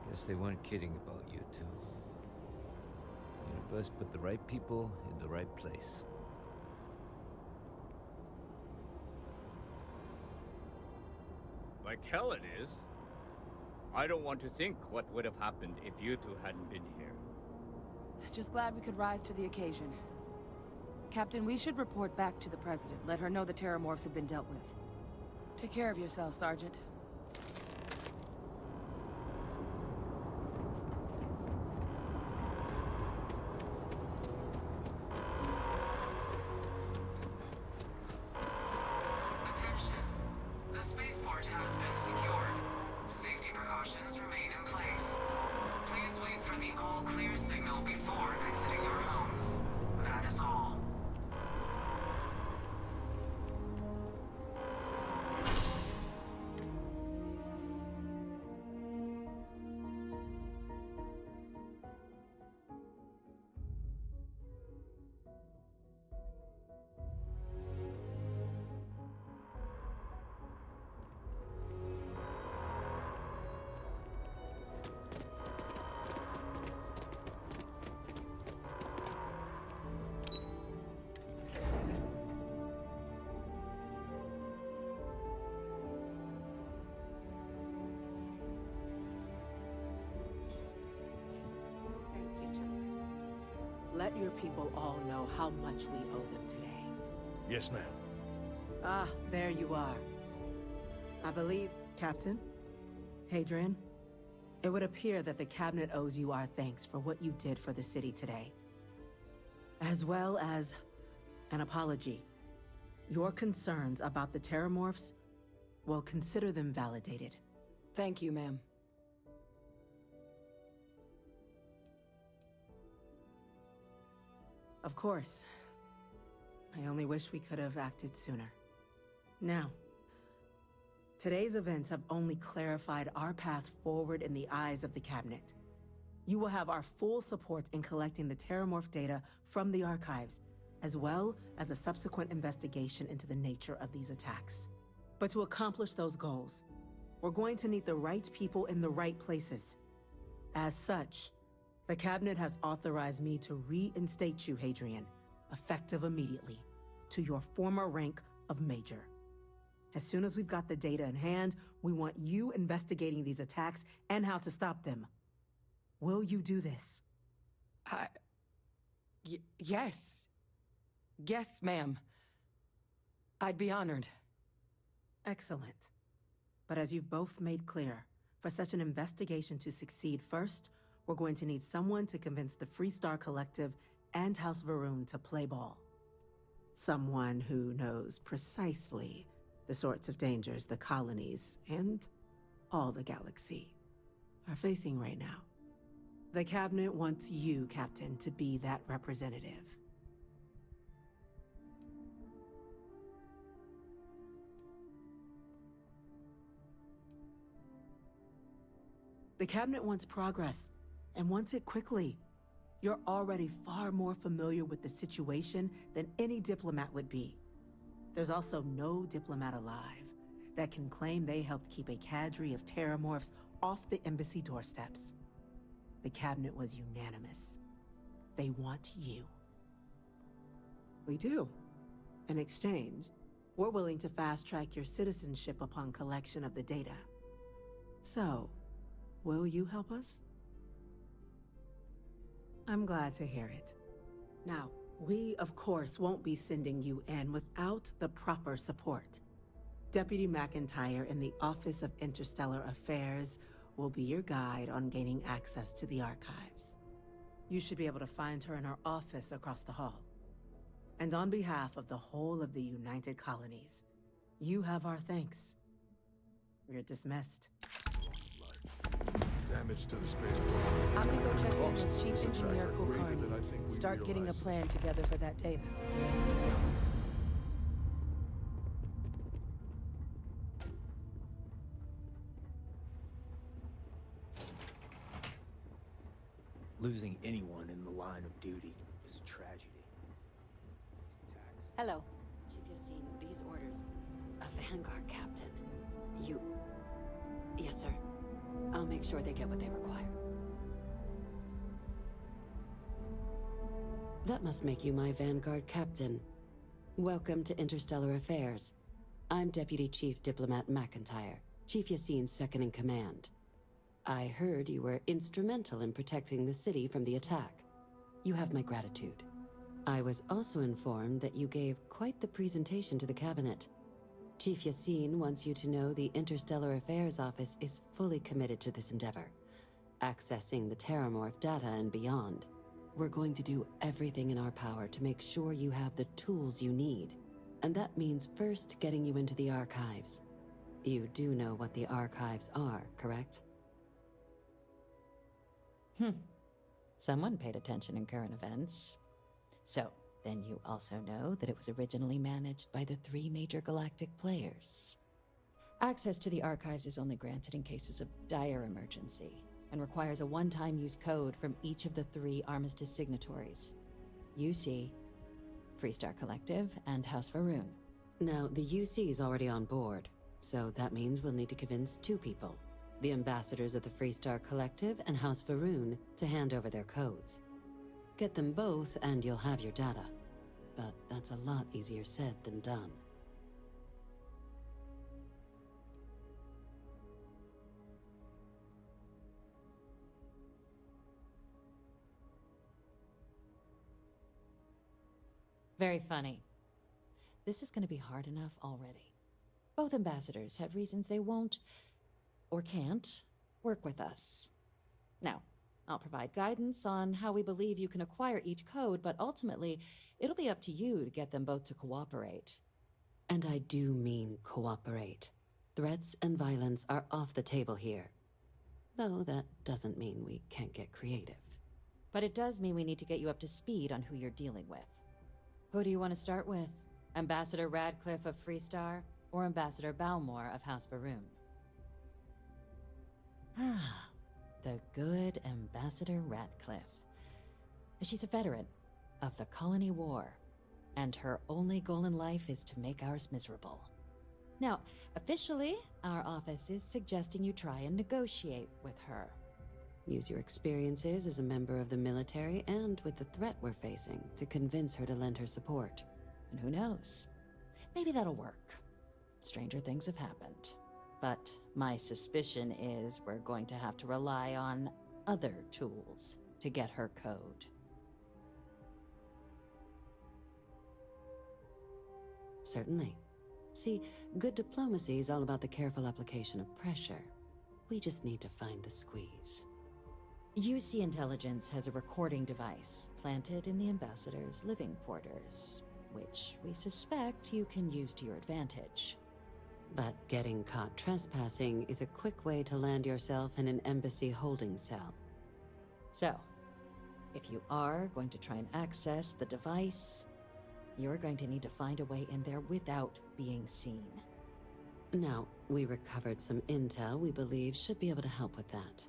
Guess they weren't kidding about you two. The universe put the right people in the right place. Like hell it is. I don't want to think what would have happened if you two hadn't been here. Just glad we could rise to the occasion. Captain, we should report back to the President. Let her know the terramorphs have been dealt with. Take care of yourself, Sergeant. Attention. The spaceport has been secured. Safety precautions remain in place. Please wait for the all-clear signal before exiting your homes. That is all. let your people all know how much we owe them today. Yes, ma'am. Ah, there you are. I believe, Captain, Hadrian, it would appear that the Cabinet owes you our thanks for what you did for the city today. As well as an apology. Your concerns about the Terramorphs, well, consider them validated. Thank you, ma'am. Of course. I only wish we could have acted sooner. Now, today's events have only clarified our path forward in the eyes of the Cabinet. You will have our full support in collecting the Terramorph data from the archives, as well as a subsequent investigation into the nature of these attacks. But to accomplish those goals, we're going to need the right people in the right places. As such, the Cabinet has authorized me to reinstate you, Hadrian, effective immediately, to your former rank of Major. As soon as we've got the data in hand, we want you investigating these attacks and how to stop them. Will you do this? Yes. Yes, ma'am. I'd be honored. Excellent. But as you've both made clear, for such an investigation to succeed first, we're going to need someone to convince the Freestar Collective and House Varun to play ball. Someone who knows precisely the sorts of dangers the colonies and all the galaxy are facing right now. The Cabinet wants you, Captain, to be that representative. The Cabinet wants progress, and wants it quickly. You're already far more familiar with the situation than any diplomat would be. There's also no diplomat alive that can claim they helped keep a cadre of Terramorphs off the embassy doorsteps. The Cabinet was unanimous. They want you. We do. In exchange, we're willing to fast-track your citizenship upon collection of the data. So, will you help us? I'm glad to hear it. Now, we, of course, won't be sending you in without the proper support. Deputy McIntyre in the Office of Interstellar Affairs will be your guide on gaining access to the archives. You should be able to find her in her office across the hall. And on behalf of the whole of the United Colonies, you have our thanks. You're dismissed. Damage to the spaceport. I'm gonna go check in with Chief This attack Engineer are greater Kulkarni. than I think we Start getting a realize. plan together for that data. Losing anyone in the line of duty is a tragedy. Hello. Chief Yassine, these orders. A Vanguard captain. You... Yes, sir. I'll make sure they get what they require. That must make you my Vanguard captain. Welcome to Interstellar Affairs. I'm Deputy Chief Diplomat McIntyre, Chief Yassine's second-in-command. I heard you were instrumental in protecting the city from the attack. You have my gratitude. I was also informed that you gave quite the presentation to the Cabinet. Chief Yassine wants you to know the Interstellar Affairs Office is fully committed to this endeavor, accessing the Terramorph data and beyond. We're going to do everything in our power to make sure you have the tools you need. And that means first getting you into the archives. You do know what the archives are, correct? Someone paid attention in current events. So, then you also know that it was originally managed by the 3 major galactic players. Access to the archives is only granted in cases of dire emergency, and requires a one-time use code from each of the 3 Armistice signatories. UC, Freestar Collective, and House Varun. Now, the UC is already on board, so that means we'll need to convince 2 people. The ambassadors of the Freestar Collective and House Varun to hand over their codes. Get them both and you'll have your data. But that's a lot easier said than done. Very funny. This is going to be hard enough already. Both ambassadors have reasons they won't, or can't, work with us. Now, I'll provide guidance on how we believe you can acquire each code, but ultimately, it'll be up to you to get them both to cooperate. And I do mean cooperate. Threats and violence are off the table here. Though that doesn't mean we can't get creative. But it does mean we need to get you up to speed on who you're dealing with. Who do you want to start with? Ambassador Radcliffe of Freestar, or Ambassador Balmore of House Varun? Ah, the good Ambassador Radcliffe. She's a veteran of the Colony War, and her only goal in life is to make ours miserable. Now, officially, our office is suggesting you try and negotiate with her. Use your experiences as a member of the military and with the threat we're facing to convince her to lend her support. And who knows? Maybe that'll work. Stranger things have happened. But my suspicion is we're going to have to rely on other tools to get her code. Certainly. See, good diplomacy is all about the careful application of pressure. We just need to find the squeeze. UC Intelligence has a recording device planted in the ambassador's living quarters, which we suspect you can use to your advantage. But getting caught trespassing is a quick way to land yourself in an embassy holding cell. So, if you are going to try and access the device, you're going to need to find a way in there without being seen. Now, we recovered some intel we believe should be able to help with that.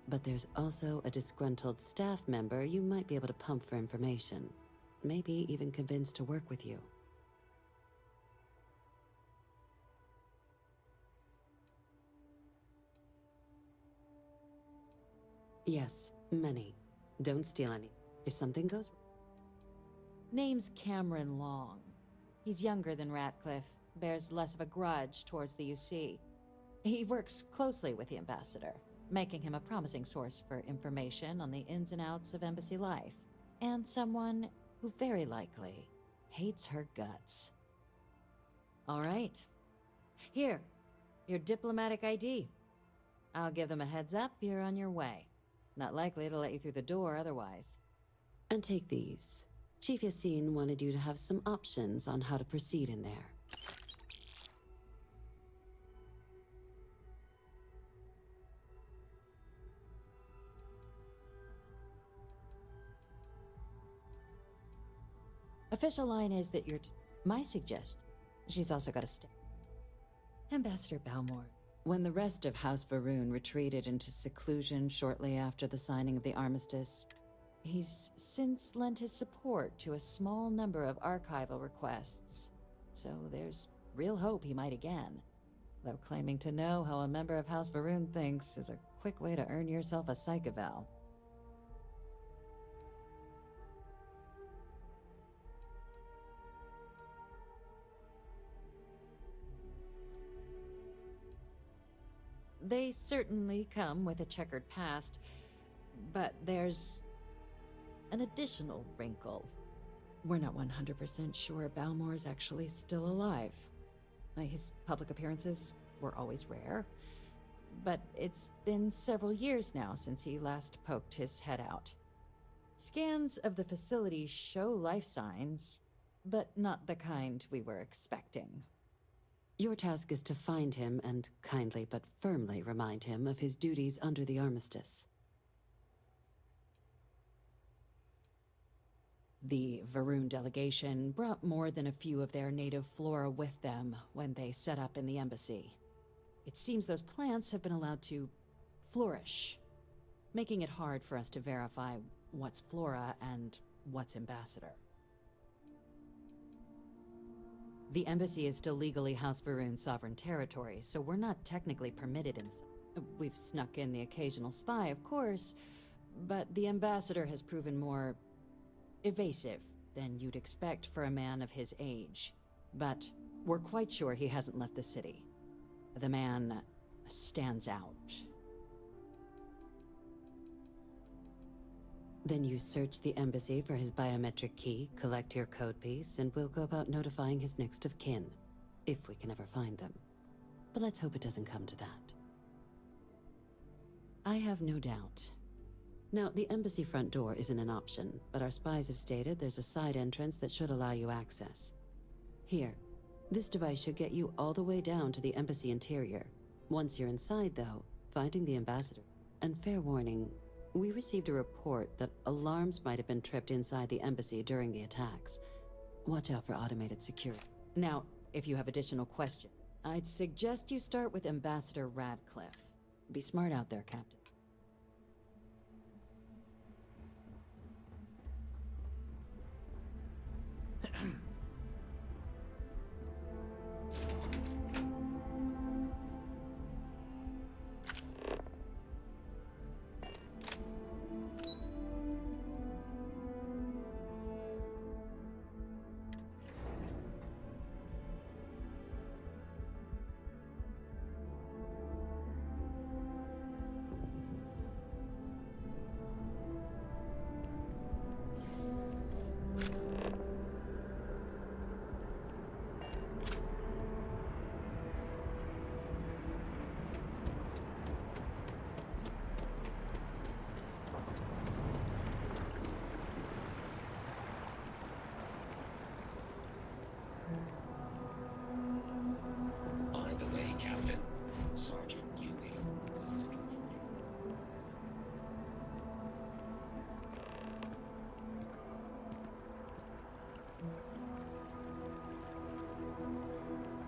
But there's also a disgruntled staff member you might be able to pump for information. Maybe even convince to work with you. Yes, many. Don't steal any. If something goes... Name's Cameron Long. He's younger than Ratcliffe, bears less of a grudge towards the UC. He works closely with the ambassador, making him a promising source for information on the ins and outs of embassy life, and someone who very likely hates her guts. All right. Here, your diplomatic ID. I'll give them a heads up you're on your way. Not likely to let you through the door otherwise. And take these. Chief Yassine wanted you to have some options on how to proceed in there. Official line is that you're... My suggestion. She's also got a stick. Ambassador Balmore. When the rest of House Varun retreated into seclusion shortly after the signing of the armistice, he's since lent his support to a small number of archival requests. So there's real hope he might again. Though claiming to know how a member of House Varun thinks is a quick way to earn yourself a psych eval. They certainly come with a checkered past, but there's an additional wrinkle. We're not 100% sure Balmore's actually still alive. His public appearances were always rare, but it's been several years now since he last poked his head out. Scans of the facility show life signs, but not the kind we were expecting. Your task is to find him and kindly but firmly remind him of his duties under the armistice. The Varun delegation brought more than a few of their native flora with them when they set up in the embassy. It seems those plants have been allowed to flourish, making it hard for us to verify what's flora and what's ambassador. The embassy is still legally House Varun sovereign territory, so we're not technically permitted in... We've snuck in the occasional spy, of course, but the ambassador has proven more evasive than you'd expect for a man of his age. But we're quite sure he hasn't left the city. The man stands out. Then you search the embassy for his biometric key, collect your code piece, and we'll go about notifying his next of kin. If we can ever find them. But let's hope it doesn't come to that. I have no doubt. Now, the embassy front door isn't an option, but our spies have stated there's a side entrance that should allow you access. Here, this device should get you all the way down to the embassy interior. Once you're inside, though, finding the ambassador. And fair warning, we received a report that alarms might have been tripped inside the embassy during the attacks. Watch out for automated security. Now, if you have additional questions, I'd suggest you start with Ambassador Radcliffe. Be smart out there, Captain. By the way, Captain, Sergeant Ewing was looking for you.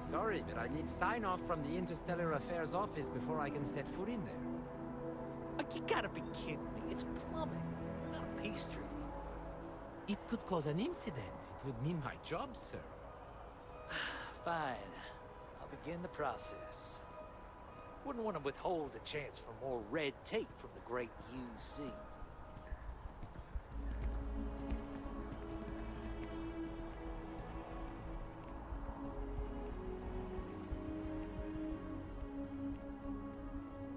Sorry, but I need sign-off from the Interstellar Affairs office before I can set foot in there. You gotta be kidding me. It's plumbing, not pastry. It could cause an incident. It would mean my job, sir. Fine. I'll begin the process. Wouldn't want to withhold a chance for more red tape from the great UC.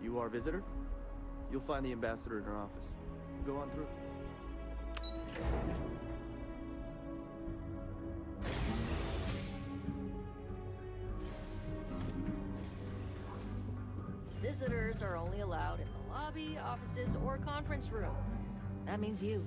You are a visitor? You'll find the ambassador in her office. Go on through. Visitors are only allowed in the lobby, offices, or conference room. That means you.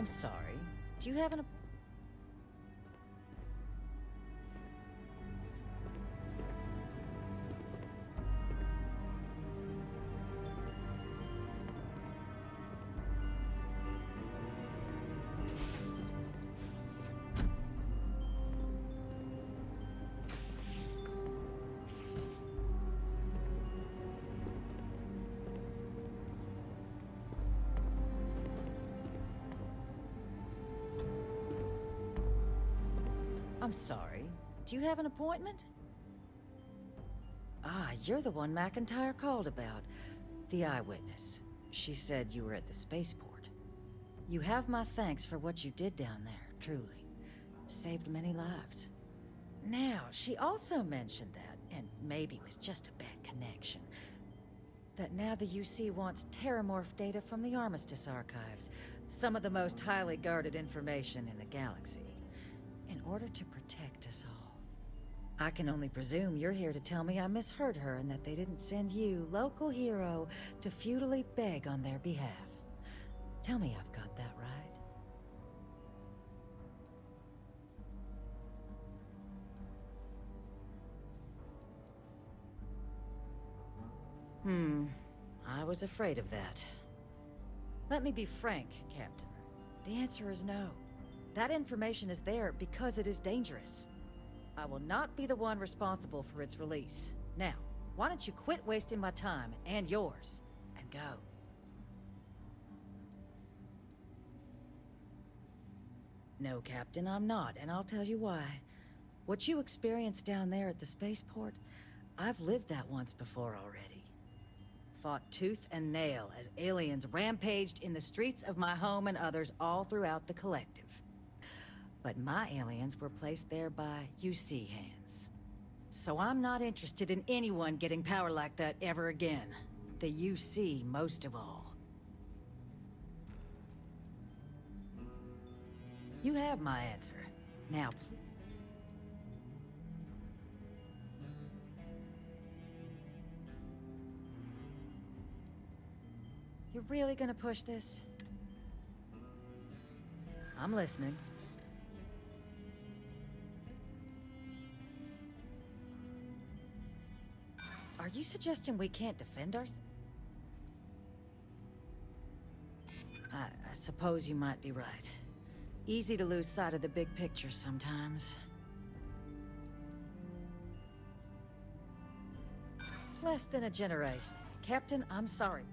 I'm sorry. Do you have an... I'm sorry. Do you have an appointment? Ah, you're the one McIntyre called about. The eyewitness. She said you were at the spaceport. You have my thanks for what you did down there, truly. Saved many lives. Now, she also mentioned that, and maybe it was just a bad connection, that now the UC wants terramorph data from the Armistice archives, some of the most highly guarded information in the galaxy, in order to protect us all. I can only presume you're here to tell me I misheard her and that they didn't send you, local hero, to futilely beg on their behalf. Tell me I've got that right. I was afraid of that. Let me be frank, Captain. The answer is no. That information is there because it is dangerous. I will not be the one responsible for its release. Now, why don't you quit wasting my time and yours, and go? No, Captain, I'm not, and I'll tell you why. What you experienced down there at the spaceport, I've lived that once before already. Fought tooth and nail as aliens rampaged in the streets of my home and others all throughout the collective. But my aliens were placed there by UC hands. So I'm not interested in anyone getting power like that ever again. The UC most of all. You have my answer. Now, please. You're really gonna push this? I'm listening. Are you suggesting we can't defend ourselves? I suppose you might be right. Easy to lose sight of the big picture sometimes. Less than a generation. Captain, I'm sorry.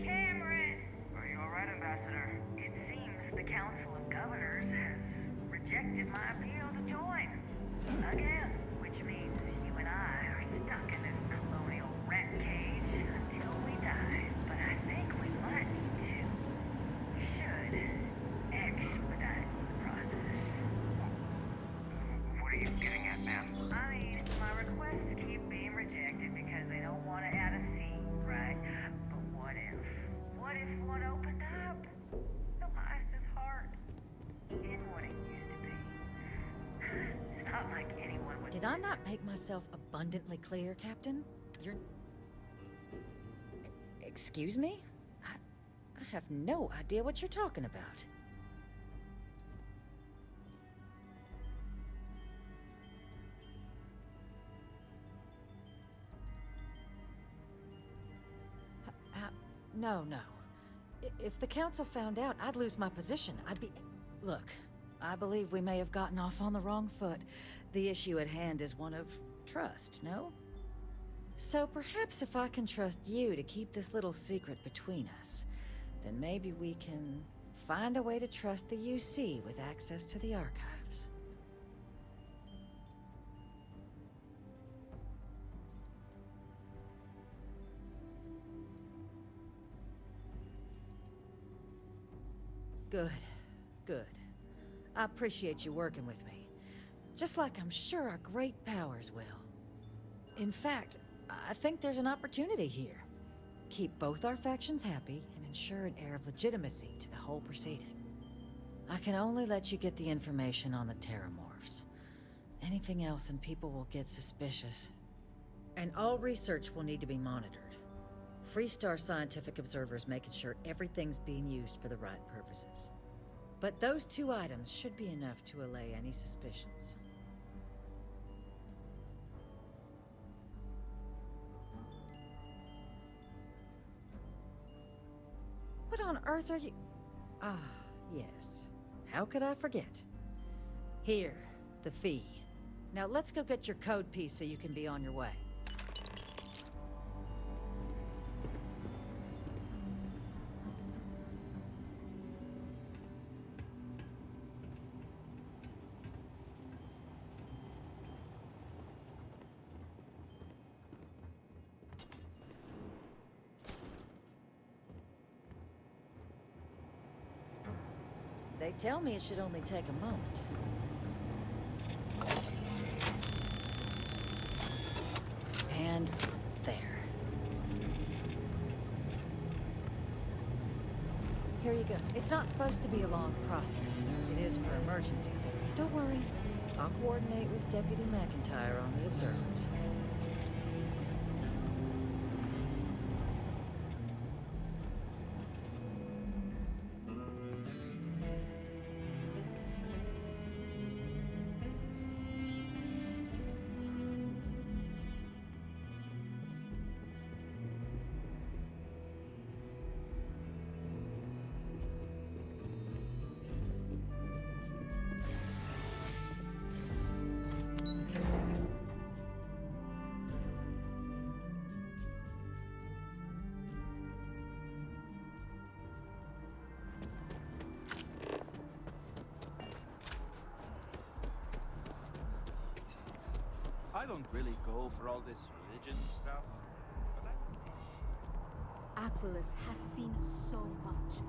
Cameron! Are you alright, Ambassador? It seems the Council of Governors has rejected my appeal to join. Again, which means you and I are stuck in this colonial rat cage until we die. But I think we might need to. Should expedite the process. What are you getting at, ma'am? I mean, my requests keep being rejected because they don't want to add a seat, right? But what if? What if one opened up? The Mice's heart in what it used to be. It's not like anyone would... Did I not make myself abundantly clear, Captain? You're... Excuse me? I have no idea what you're talking about. No, no. If the Council found out, I'd lose my position. I'd be... Look, I believe we may have gotten off on the wrong foot. The issue at hand is one of trust, no? So perhaps if I can trust you to keep this little secret between us, then maybe we can find a way to trust the UC with access to the archives. Good, good. I appreciate you working with me. Just like I'm sure our great powers will. In fact, I think there's an opportunity here. Keep both our factions happy and ensure an air of legitimacy to the whole proceeding. I can only let you get the information on the Terramorphs. Anything else and people will get suspicious. And all research will need to be monitored. Freestar scientific observers making sure everything's being used for the right purposes. But those two items should be enough to allay any suspicions. What on earth are you... Ah, yes. How could I forget? Here, the fee. Now let's go get your code piece so you can be on your way. They tell me it should only take a moment. And there. Here you go. It's not supposed to be a long process. It is for emergencies. Don't worry. I'll coordinate with Deputy McIntyre on the observers. I don't really go for all this religion stuff, but Aquilus has seen so much.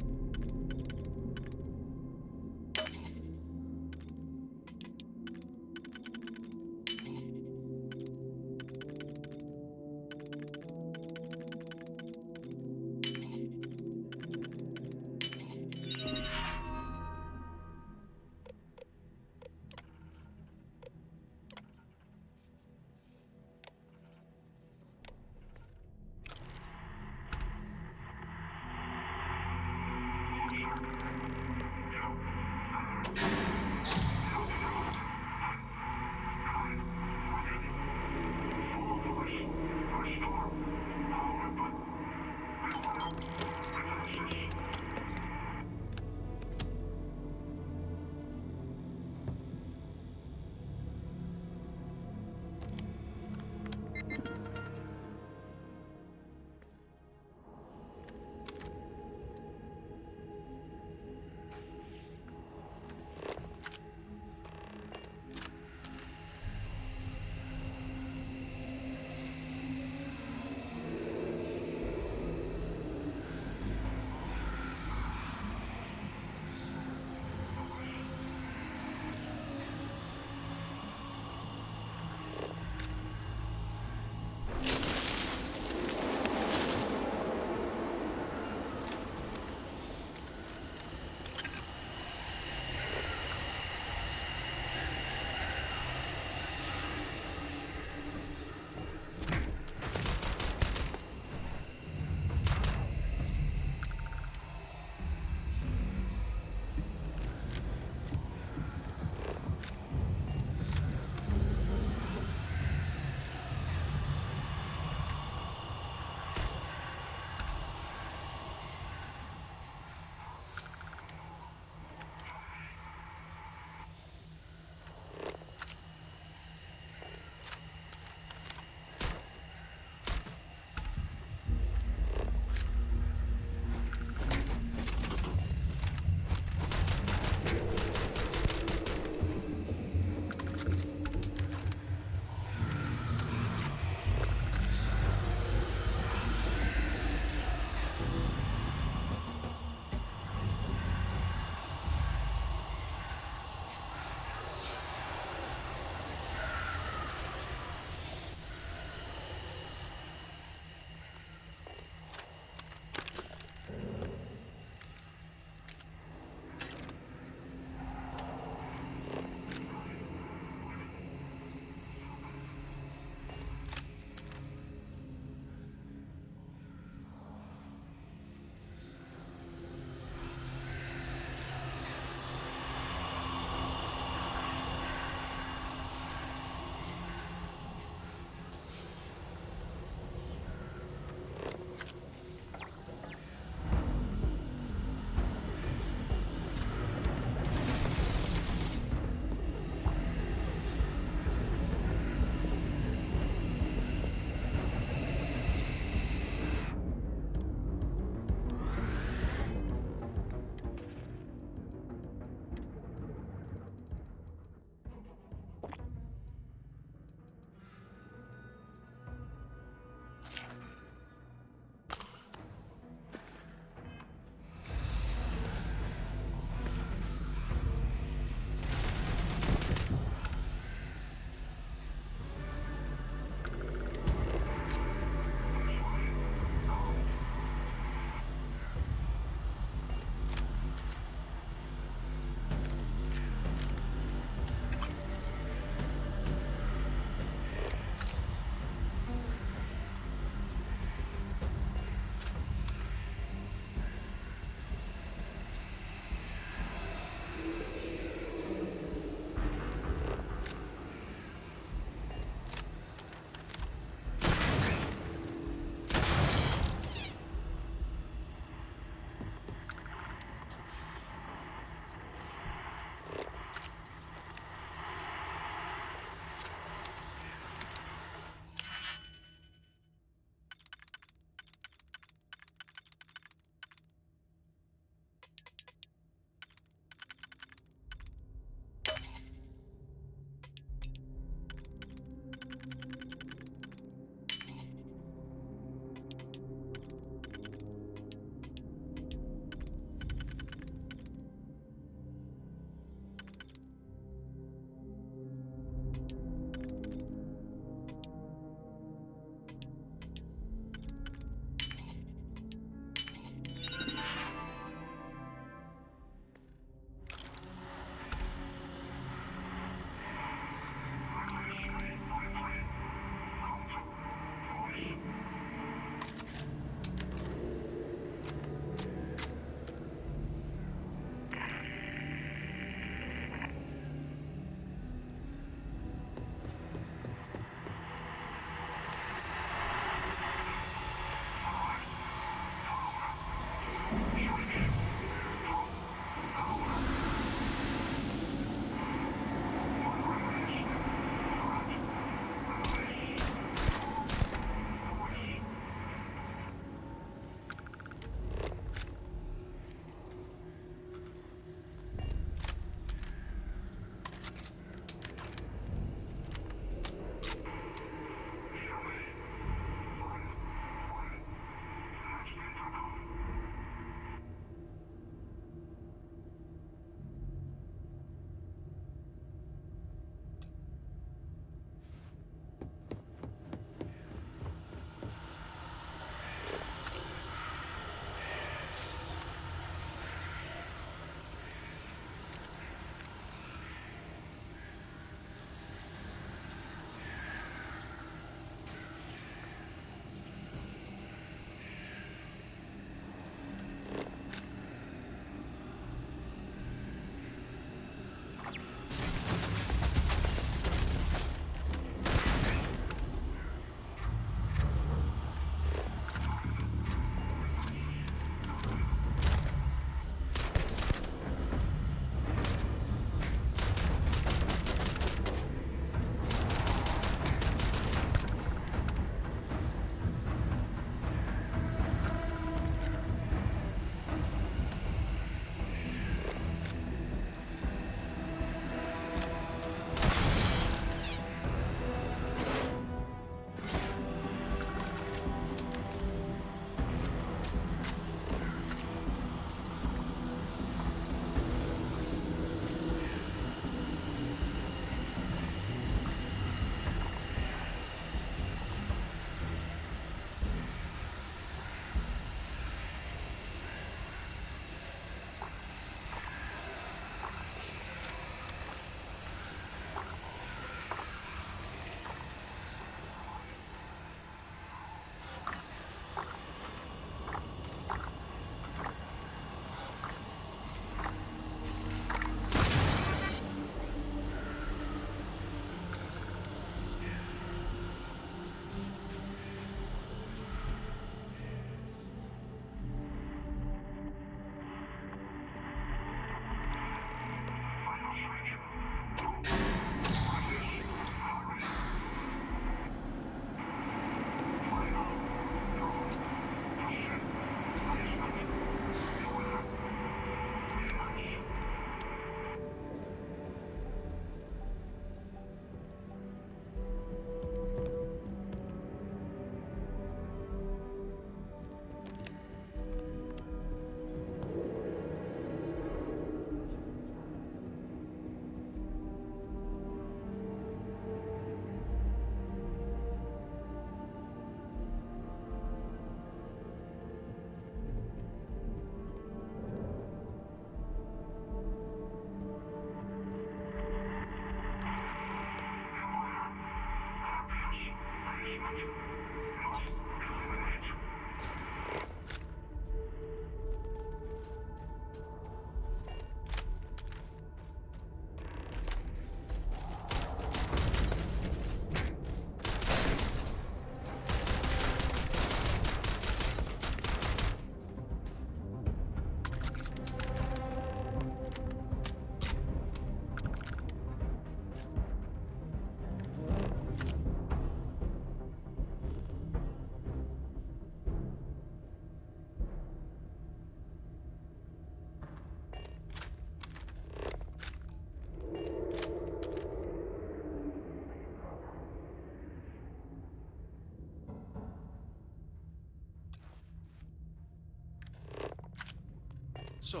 So,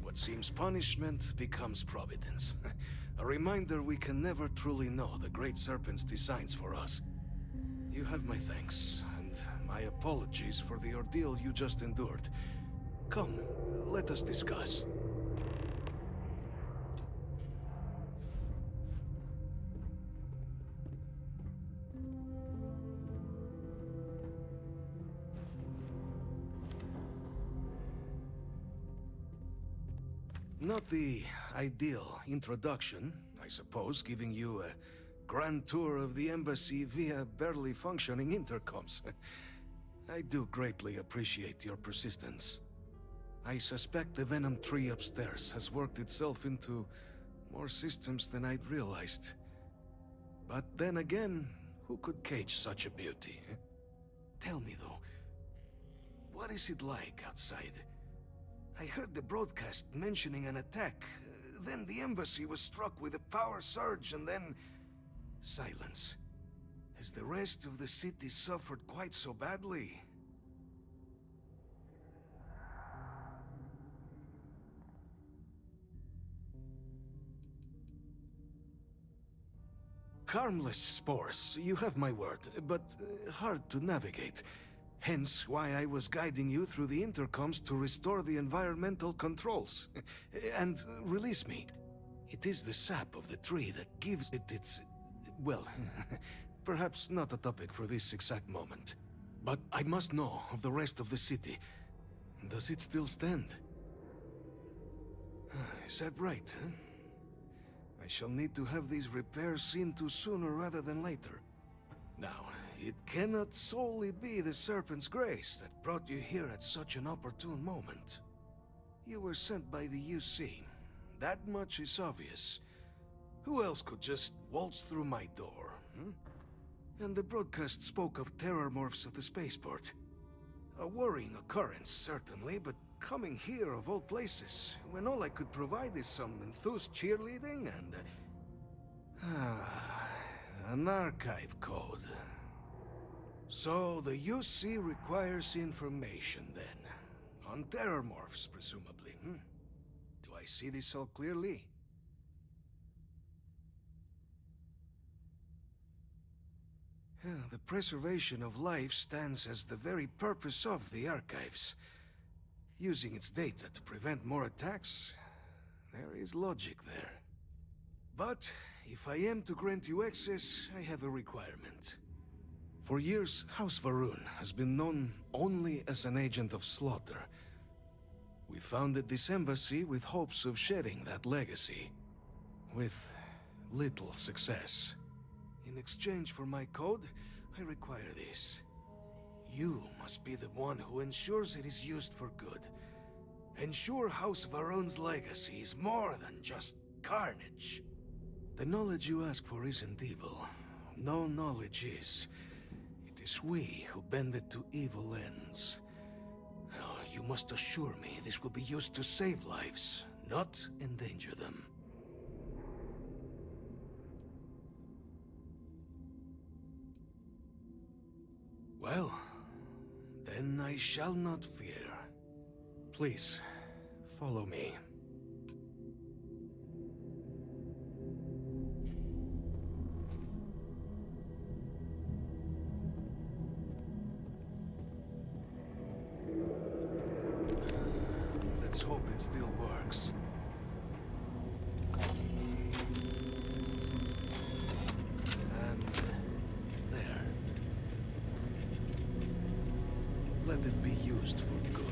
what seems punishment becomes providence. A reminder we can never truly know the Great Serpent's designs for us. You have my thanks, and my apologies for the ordeal you just endured. Come, let us discuss. Not the ideal introduction, I suppose, giving you a grand tour of the embassy via barely functioning intercoms. I do greatly appreciate your persistence. I suspect the Venom tree upstairs has worked itself into more systems than I'd realized. But then again, who could cage such a beauty? Tell me though, what is it like outside? I heard the broadcast mentioning an attack. Then the embassy was struck with a power surge, and then... silence. Has the rest of the city suffered quite so badly? Harmless spores, you have my word, but hard to navigate. Hence why I was guiding you through the intercoms to restore the environmental controls. And release me. It is the sap of the tree that gives it its... well, perhaps not a topic for this exact moment. But I must know of the rest of the city. Does it still stand? Is that right, huh? I shall need to have these repairs seen to sooner rather than later. Now, it cannot solely be the Serpent's grace that brought you here at such an opportune moment. You were sent by the UC. That much is obvious. Who else could just waltz through my door, hmm? And the broadcast spoke of terror morphs at the spaceport. A worrying occurrence, certainly, but coming here of all places, when all I could provide is some enthused cheerleading and... an archive code. So the UC requires information, then. On terror morphs, presumably, hmm? Do I see this all clearly? The preservation of life stands as the very purpose of the archives. Using its data to prevent more attacks, there is logic there. But if I am to grant you access, I have a requirement. For years, House Varun has been known only as an agent of slaughter. We founded this embassy with hopes of shedding that legacy. With little success. In exchange for my code, I require this. You must be the one who ensures it is used for good. Ensure House Varun's legacy is more than just carnage. The knowledge you ask for isn't evil. No knowledge is. It is we who bend it to evil ends. Oh, you must assure me this will be used to save lives, not endanger them. Well, then I shall not fear. Please, follow me. Let's hope it still works. And there. let it be used for good.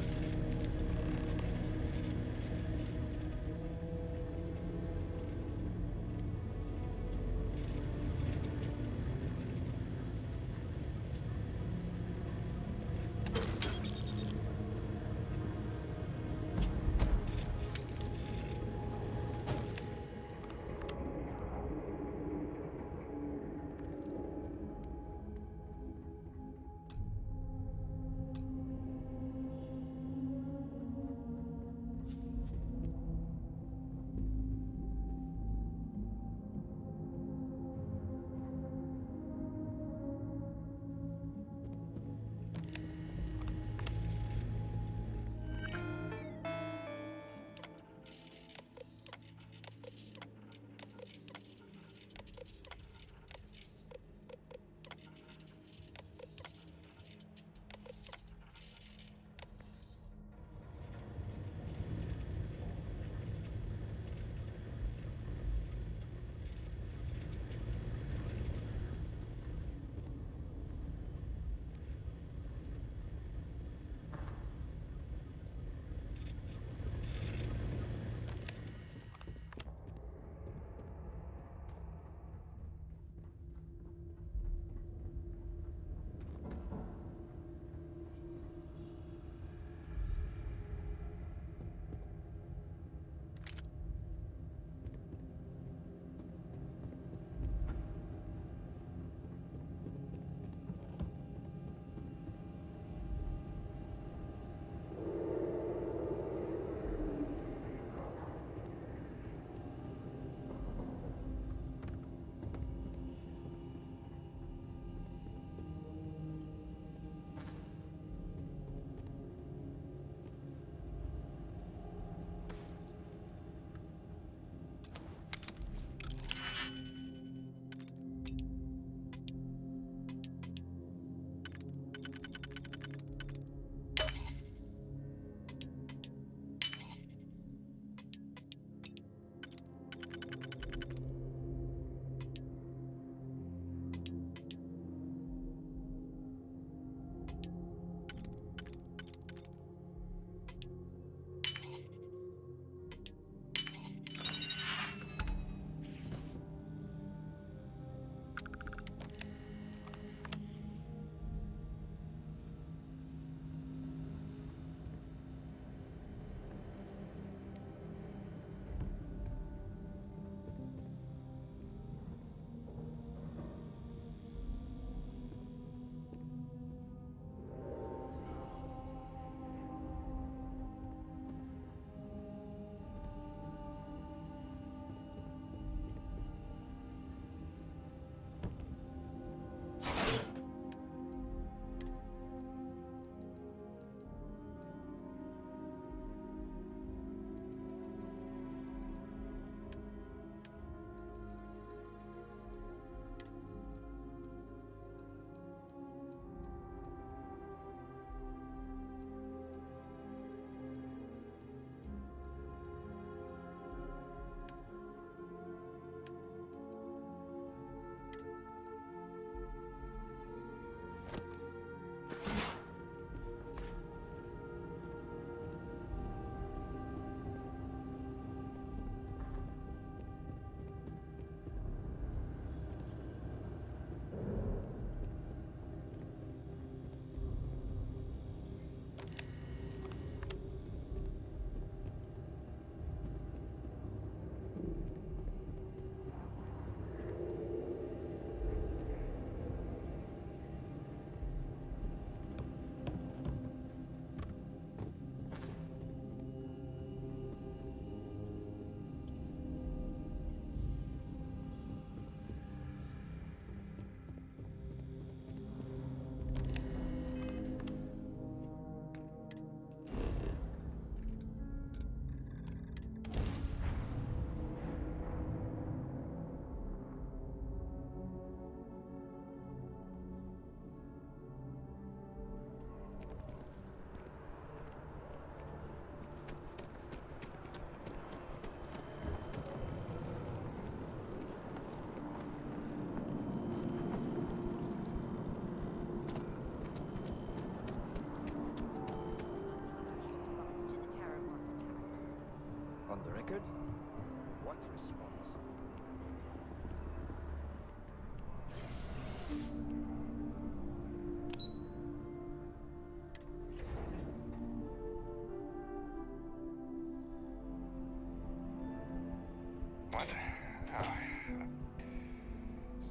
record? What response? What? Oh,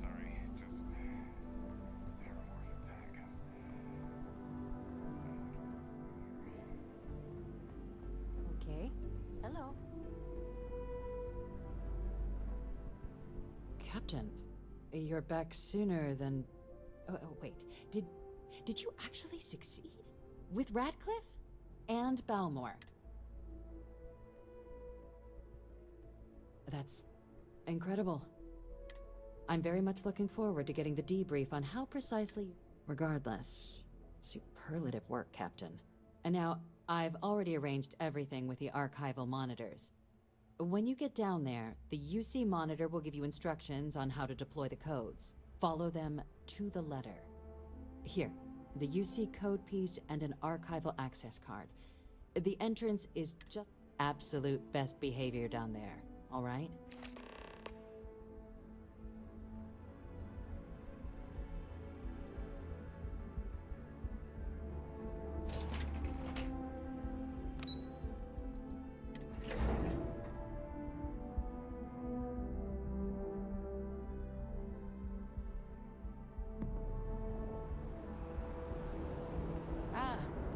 sorry, just terramorph attack. Okay. Hello. Captain, you're back sooner than... Oh, wait. Did you actually succeed? With Radcliffe? And Balmore? That's incredible. I'm very much looking forward to getting the debrief on how precisely... Regardless, superlative work, Captain. And now, I've already arranged everything with the archival monitors. When you get down there, the UC monitor will give you instructions on how to deploy the codes. Follow them to the letter. Here, the UC code piece and an archival access card. The entrance is just absolute best behavior down there, all right?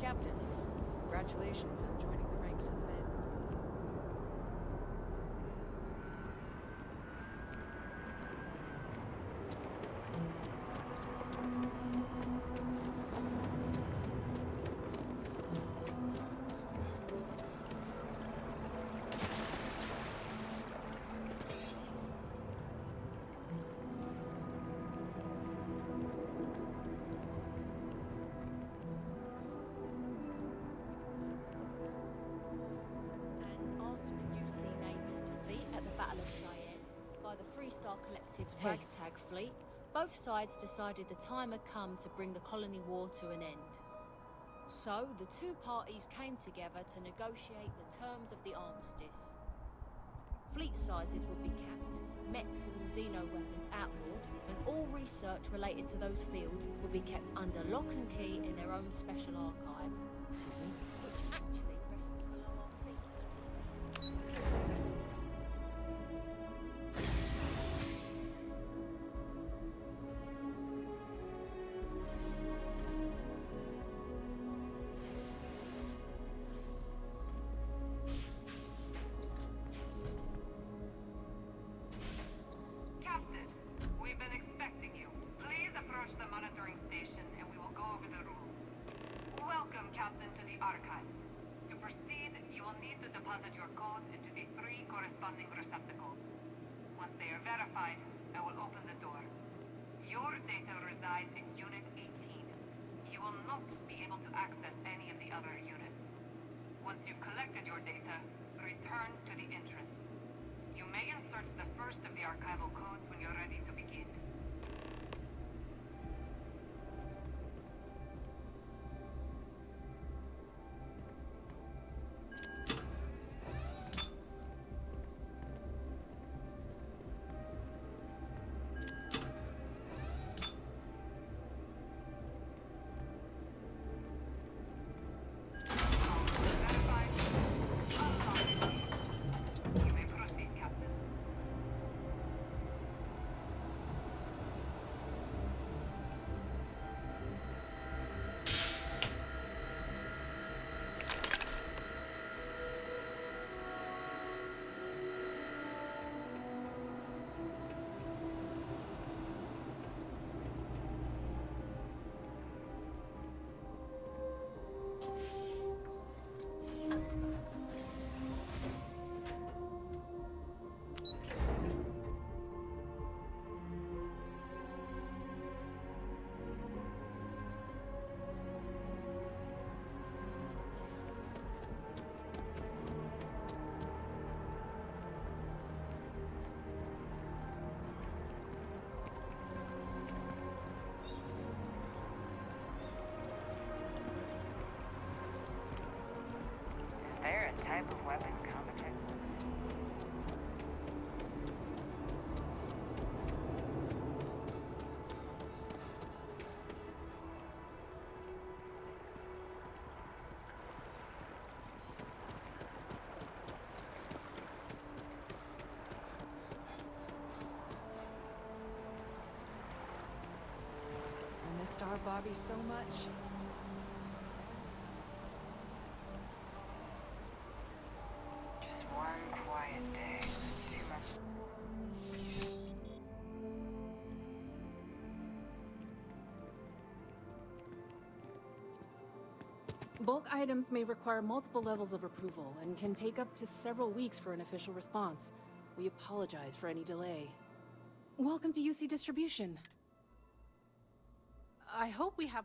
Captain, congratulations on joining the ranks of the Vanguard. Collective's ragtag fleet, both sides decided the time had come to bring the colony war to an end. So, the two parties came together to negotiate the terms of the armistice. Fleet sizes would be capped, mechs and xeno weapons outlawed, and all research related to those fields would be kept under lock and key in their own special archive. Which actually rests below our feet. Once they are verified, I will open the door. Your data resides in Unit 18. You will not be able to access any of the other units. Once you've collected your data, return to the entrance. You may insert the first of the archival codes when you're ready to begin. Is there a type of weapon competent? Bobby so much. Just one quiet day with too much. Bulk items may require multiple levels of approval and can take up to several weeks for an official response. We apologize for any delay. Welcome to UC Distribution. I hope we have...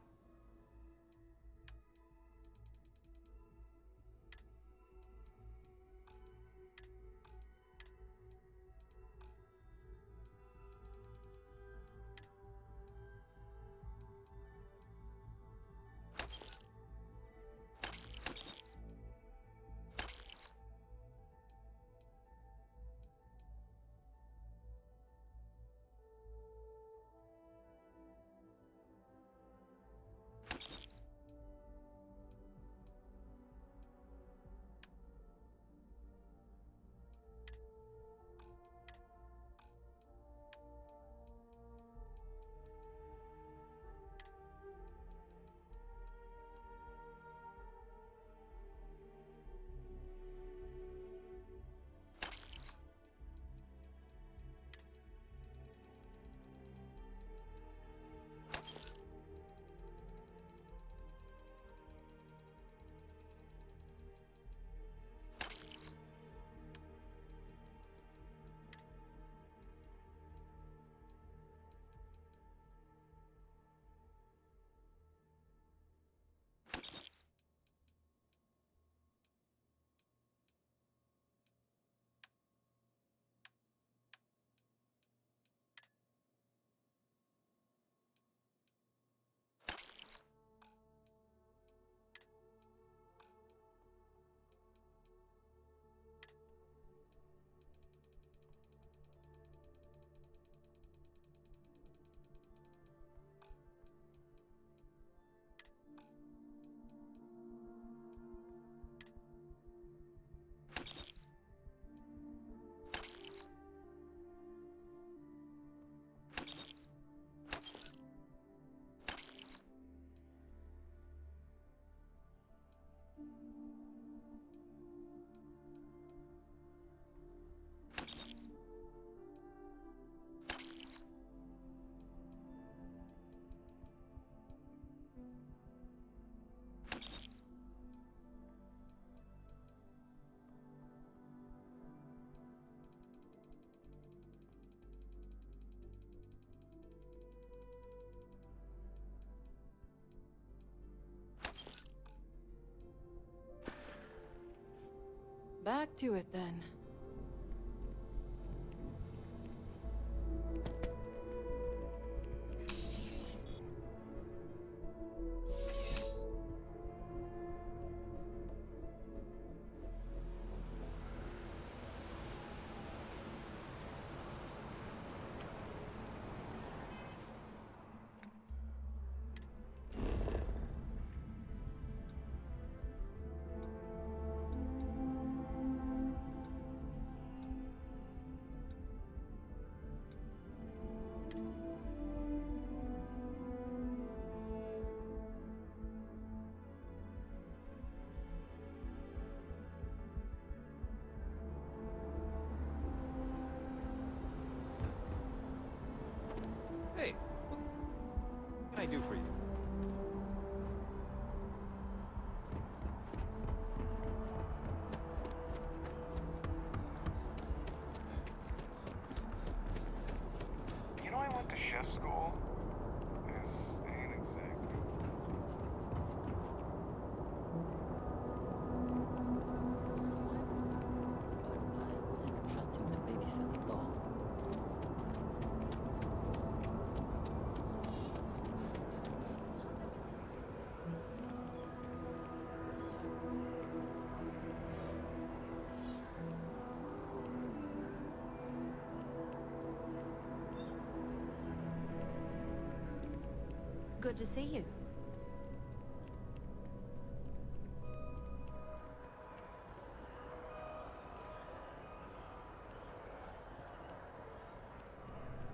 Back to it then. Hey, what can I do for you? You know, I went to chef school. This ain't exactly. Trust him to babysit the dog. Good to see you.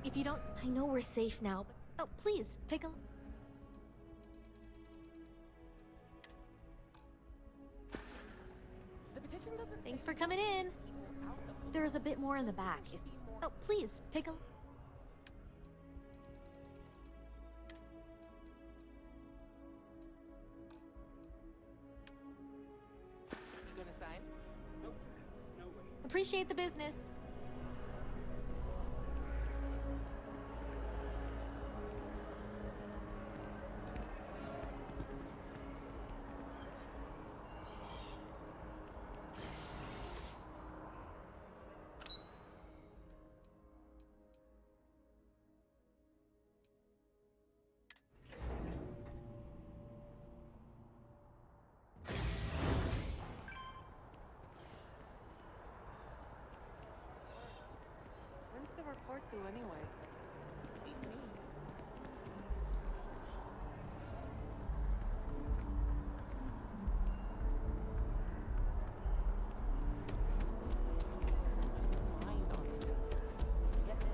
If you don't... I know we're safe now, but... Oh, please, take a... Thanks for coming in. There is a bit more in the back. Oh, please, take a... You gonna sign? Nope. No way. Appreciate the business. When's the report due anyway? Beats me. Mind on stuff. Get this.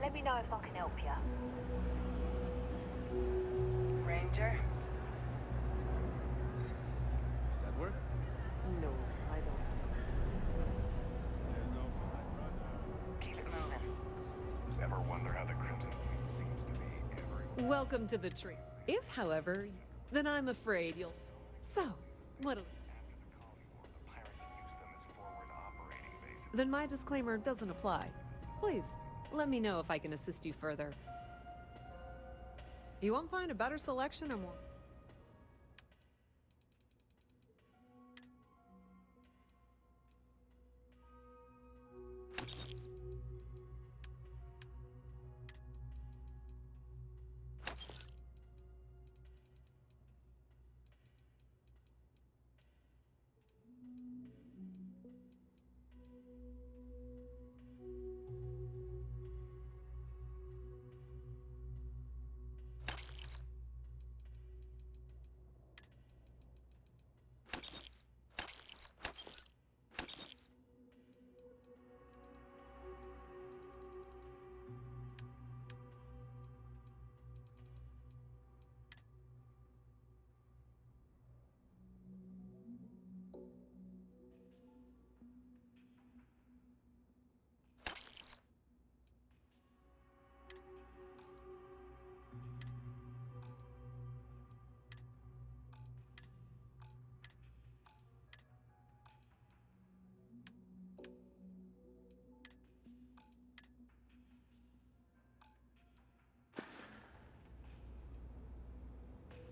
Let me know if I can help you. Ranger? That work? No, I don't. Keep it moving. Ever wonder how the Crimson Fleet seems to be everywhere? Welcome to the tree. If, however, then I'm afraid you'll... So, what'll... Then my disclaimer doesn't apply. Please, let me know if I can assist you further. You won't find a better selection or more...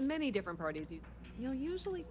Many different parties use... You'll usually...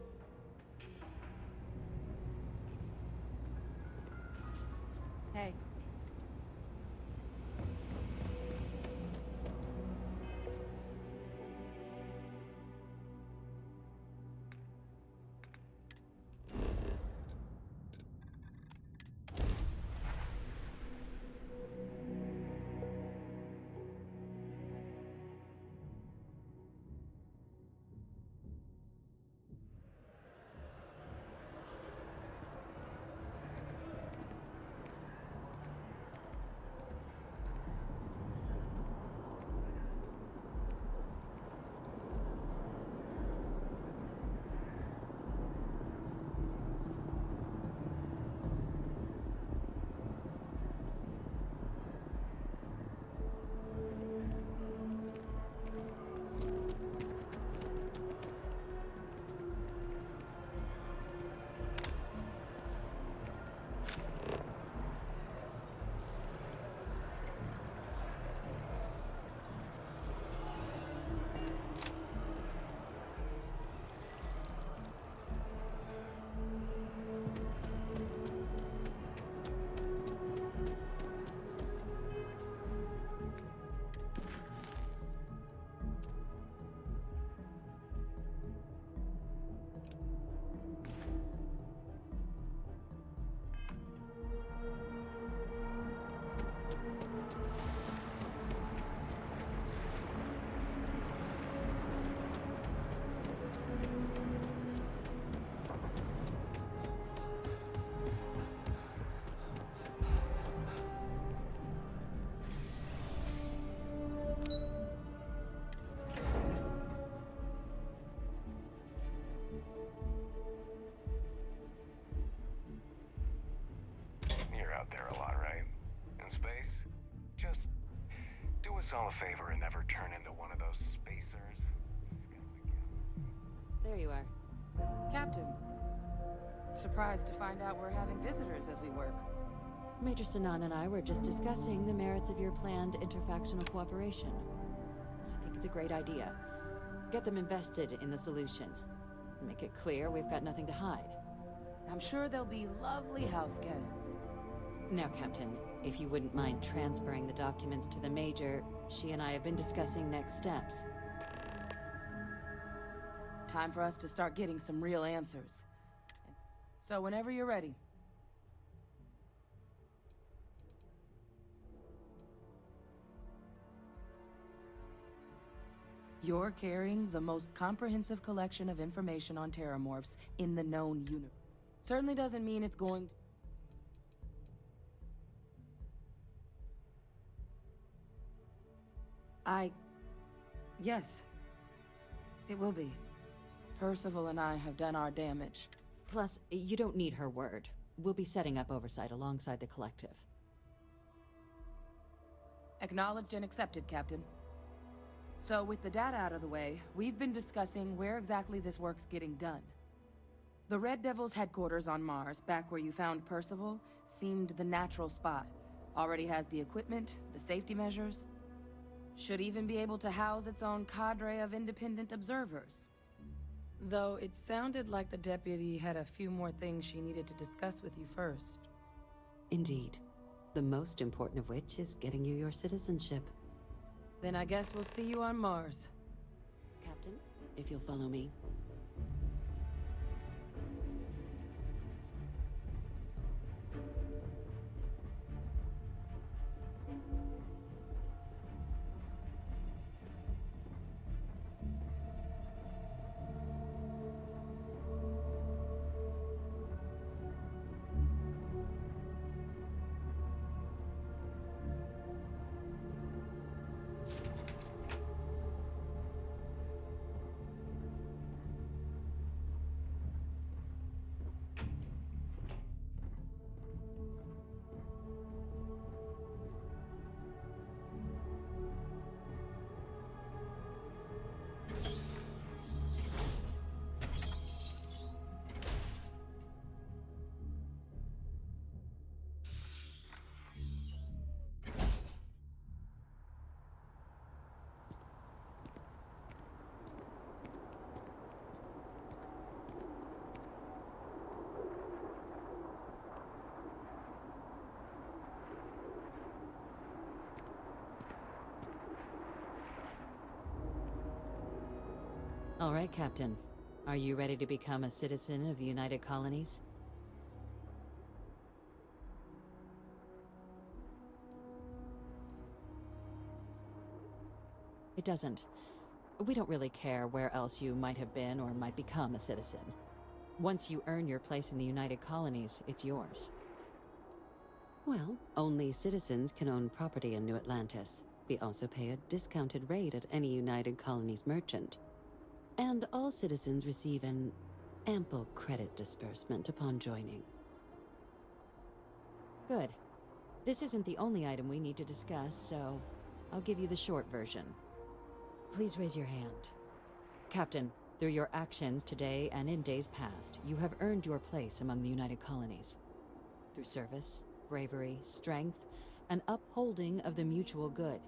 all a favor and never turn into one of those spacers? There you are. Captain. Surprised to find out we're having visitors as we work. Major Sinan and I were just discussing the merits of your planned interfactional cooperation. I think it's a great idea. Get them invested in the solution. Make it clear we've got nothing to hide. I'm sure they'll be lovely house guests. Now, Captain, if you wouldn't mind transferring the documents to the Major, she and I have been discussing next steps. Time for us to start getting some real answers. So whenever you're ready. You're carrying the most comprehensive collection of information on Terramorphs in the known universe. Certainly doesn't mean it's going to... Yes. It will be. Percival and I have done our damage. Plus, you don't need her word. We'll be setting up oversight alongside the collective. Acknowledged and accepted, Captain. So, with the data out of the way, we've been discussing where exactly this work's getting done. The Red Devil's headquarters on Mars, back where you found Percival, seemed the natural spot. Already has the equipment, the safety measures. Should even be able to house its own cadre of independent observers. Though it sounded like the deputy had a few more things she needed to discuss with you first. Indeed. The most important of which is getting you your citizenship. Then I guess we'll see you on Mars. Captain, if you'll follow me. All right, Captain. Are you ready to become a citizen of the United Colonies? It doesn't. We don't really care where else you might have been or might become a citizen. Once you earn your place in the United Colonies, it's yours. Well, only citizens can own property in New Atlantis. We also pay a discounted rate at any United Colonies merchant. And all citizens receive an ample credit disbursement upon joining. Good. This isn't the only item we need to discuss, so I'll give you the short version. Please raise your hand. Captain, through your actions today and in days past, you have earned your place among the United Colonies. Through service, bravery, strength, and upholding of the mutual good.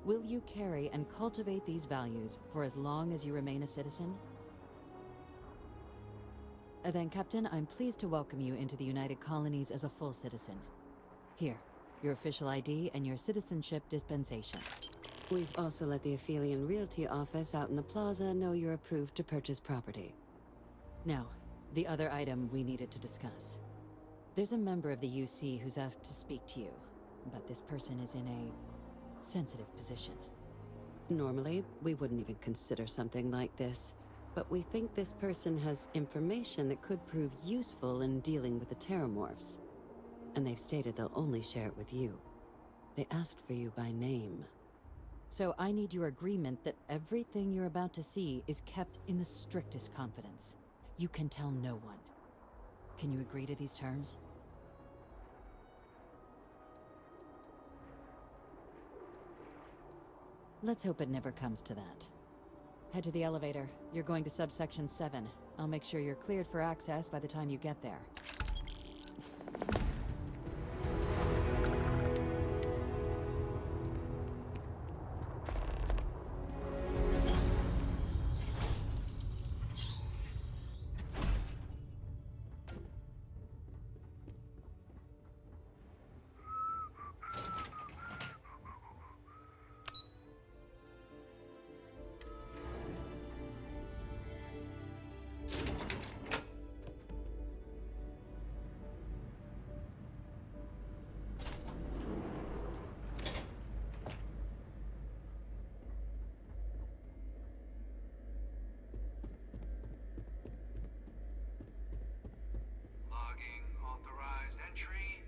Will you carry and cultivate these values for as long as you remain a citizen? Then, Captain, I'm pleased to welcome you into the United Colonies as a full citizen. Here, your official ID and your citizenship dispensation. We've also let the Aphelion Realty office out in the plaza know you're approved to purchase property. Now, the other item we needed to discuss. There's a member of the UC who's asked to speak to you, but this person is in a sensitive position. Normally, we wouldn't even consider something like this, but we think this person has information that could prove useful in dealing with the Terramorphs. And they've stated they'll only share it with you. They asked for you by name. So I need your agreement that everything you're about to see is kept in the strictest confidence. You can tell no one. Can you agree to these terms? Let's hope it never comes to that. Head to the elevator. You're going to subsection 7. I'll make sure you're cleared for access by the time you get there. Logging authorized entry.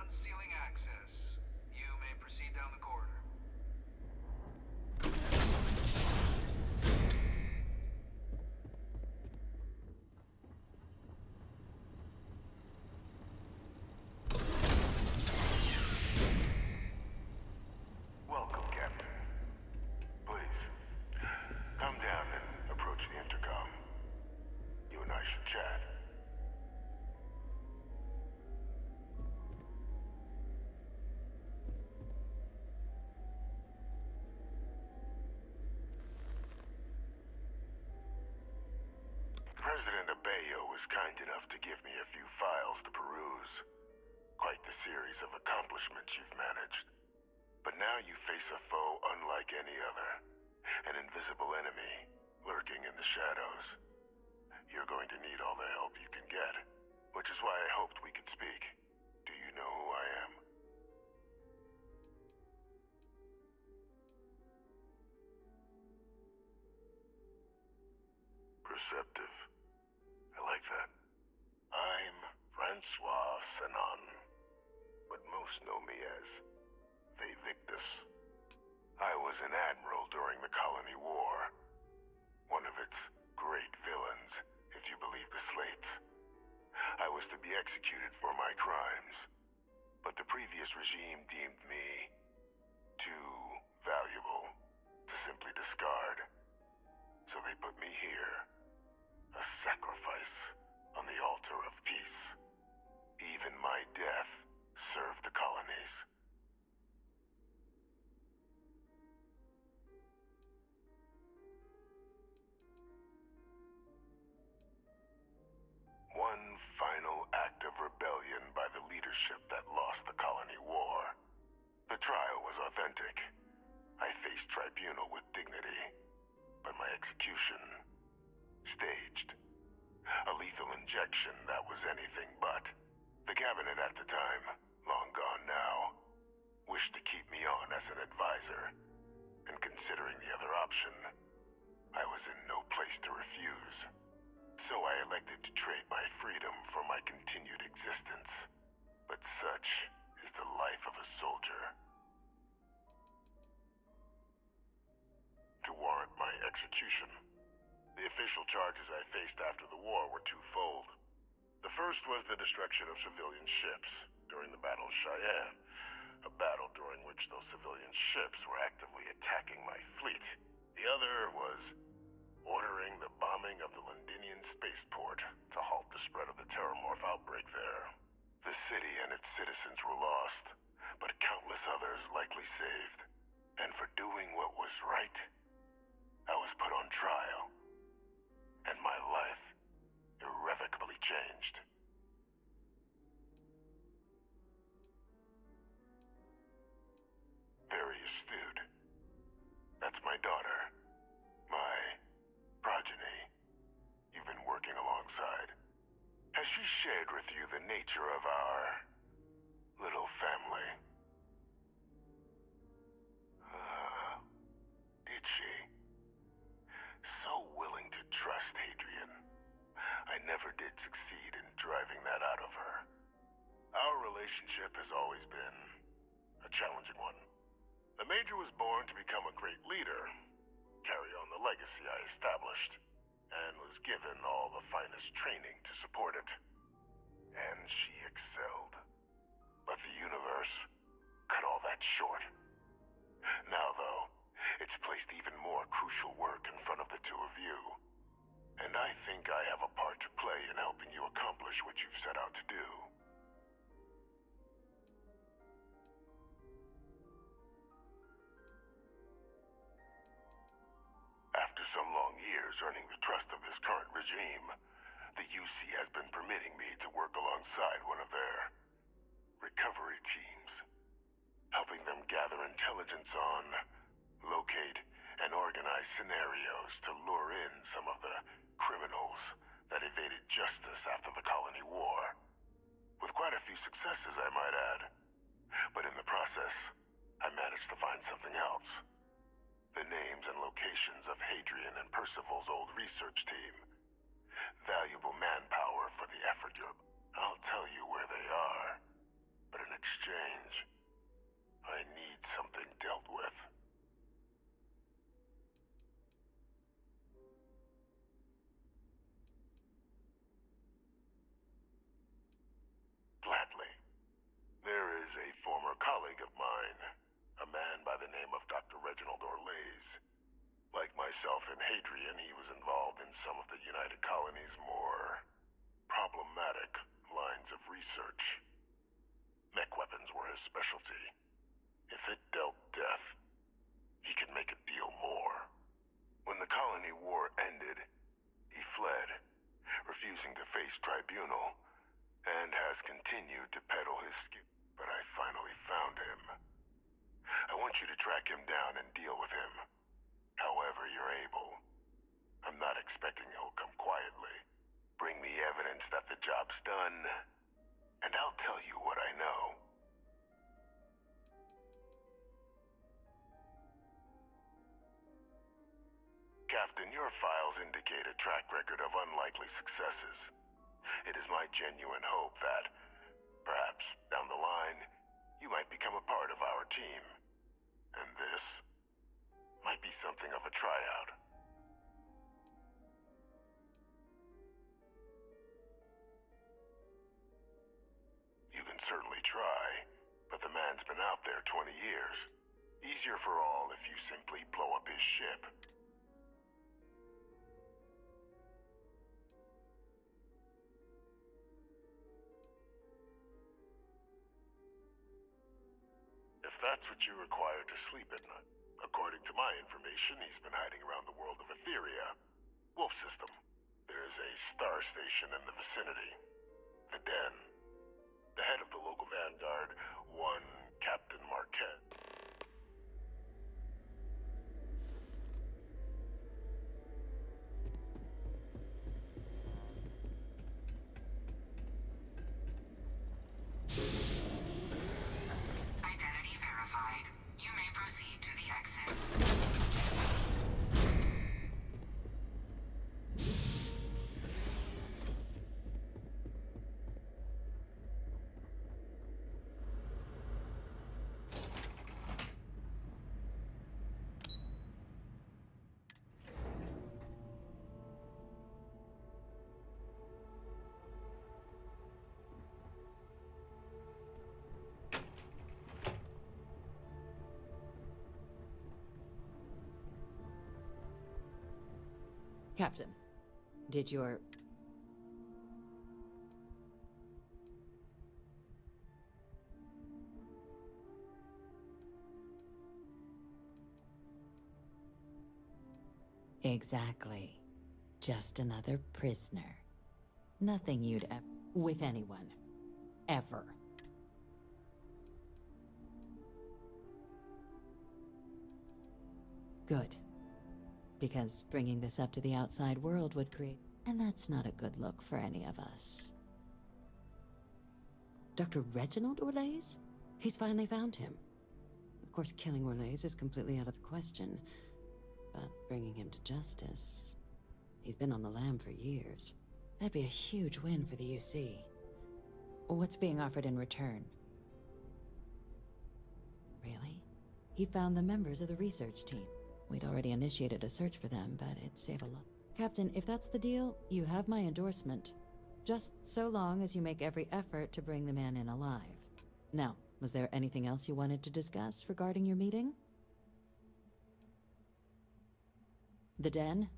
Unsealing access. You may proceed down the corridor. Welcome, Captain. Please, come down and approach the intercom. You and I should chat. President Abeyo was kind enough to give me a few files to peruse. Quite the series of accomplishments you've managed. But now you face a foe unlike any other. An invisible enemy, lurking in the shadows. You're going to need all the help you can get, which is why I hoped we could speak. Do you know who I am? Perceptive. I like that. I'm Francois Sanon, but most know me as Victus. I was an admiral during the Colony War. One of its great villains, if you believe the slates. I was to be executed for my crimes, but the previous regime deemed me too valuable to simply discard. So they put me here, a sacrifice on the altar of peace. Even my death served the colonies. One final act of rebellion by the leadership that lost the Colony War. The trial was authentic. I faced tribunal with dignity, but my execution, staged. A lethal injection that was anything but. The cabinet at the time, long gone now, wished to keep me on as an advisor. And considering the other option, I was in no place to refuse. So I elected to trade my freedom for my continued existence. But such is the life of a soldier. To warrant my execution, the official charges I faced after the war were twofold. The first was the destruction of civilian ships during the Battle of Cheyenne, a battle during which those civilian ships were actively attacking my fleet. The other was ordering the bombing of the Londinian spaceport to halt the spread of the Terramorph outbreak there. The city and its citizens were lost, but countless others likely saved. And for doing what was right, I was put on trial. And my life irrevocably changed. Very astute. That's my daughter. My progeny. You've been working alongside. Has she shared with you the nature of our little family? Did she? So willing to trust Hadrian. I never did succeed in driving that out of her. Our relationship has always been a challenging one. The Major was born to become a great leader, carry on the legacy I established, and was given all the finest training to support it. And she excelled. But the universe cut all that short. Now, though, It's placed even more crucial work in front of the two of you. And I think I have a part to play in helping you accomplish what you've set out to do. After some long years earning the trust of this current regime, the UC has been permitting me to work alongside one of their recovery teams, helping them gather intelligence on, locate, and organize scenarios to lure in some of the criminals that evaded justice after the Colony War. With quite a few successes, I might add. But in the process, I managed to find something else. The names and locations of Hadrian and Percival's old research team. Valuable manpower for the effort I'll tell you where they are. But in exchange, I need something dealt with. Gladly. There is a former colleague of mine, a man by the name of Dr. Reginald Orlaise. Like myself and Hadrian, he was involved in some of the United Colony's more problematic lines of research. Mech weapons were his specialty. If it dealt death, he could make a deal more. When the Colony War ended, he fled, refusing to face tribunal, and has continued to peddle his skill. But I finally found him. I want you to track him down and deal with him. However you're able. I'm not expecting he'll come quietly. Bring me evidence that the job's done, and I'll tell you what I know. Captain, your files indicate a track record of unlikely successes. It is my genuine hope that, perhaps down the line, you might become a part of our team. And this might be something of a tryout. You can certainly try, but the man's been out there 20 years. Easier for all if you simply blow up his ship. If that's what you require to sleep at night. According to my information, he's been hiding around the world of Etheria. Wolf system. There's a star station in the vicinity. The Den. The head of the local vanguard, one Captain Marquette. Identity verified. You may proceed to the exit. Captain, did your... Exactly. Just another prisoner. Nothing you'd ever... with anyone. Ever. Good. Because bringing this up to the outside world would create... And that's not a good look for any of us. Dr. Reginald Orlaise? He's finally found him. Of course, killing Orlaise is completely out of the question. But bringing him to justice... He's been on the lam for years. That'd be a huge win for the UC. What's being offered in return? Really? He found the members of the research team. We'd already initiated a search for them, but it'd save a lot. Captain, if that's the deal, you have my endorsement. Just so long as you make every effort to bring the man in alive. Now, was there anything else you wanted to discuss regarding your meeting? The Den?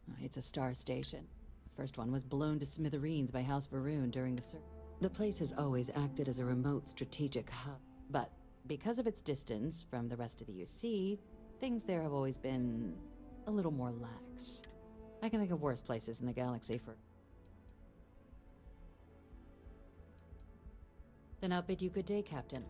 Oh, it's a star station. The first one was blown to smithereens by House Varun during the The place has always acted as a remote strategic hub, but because of its distance from the rest of the UC, things there have always been a little more lax. I can think of worse places in the galaxy for... Then I'll bid you good day, Captain.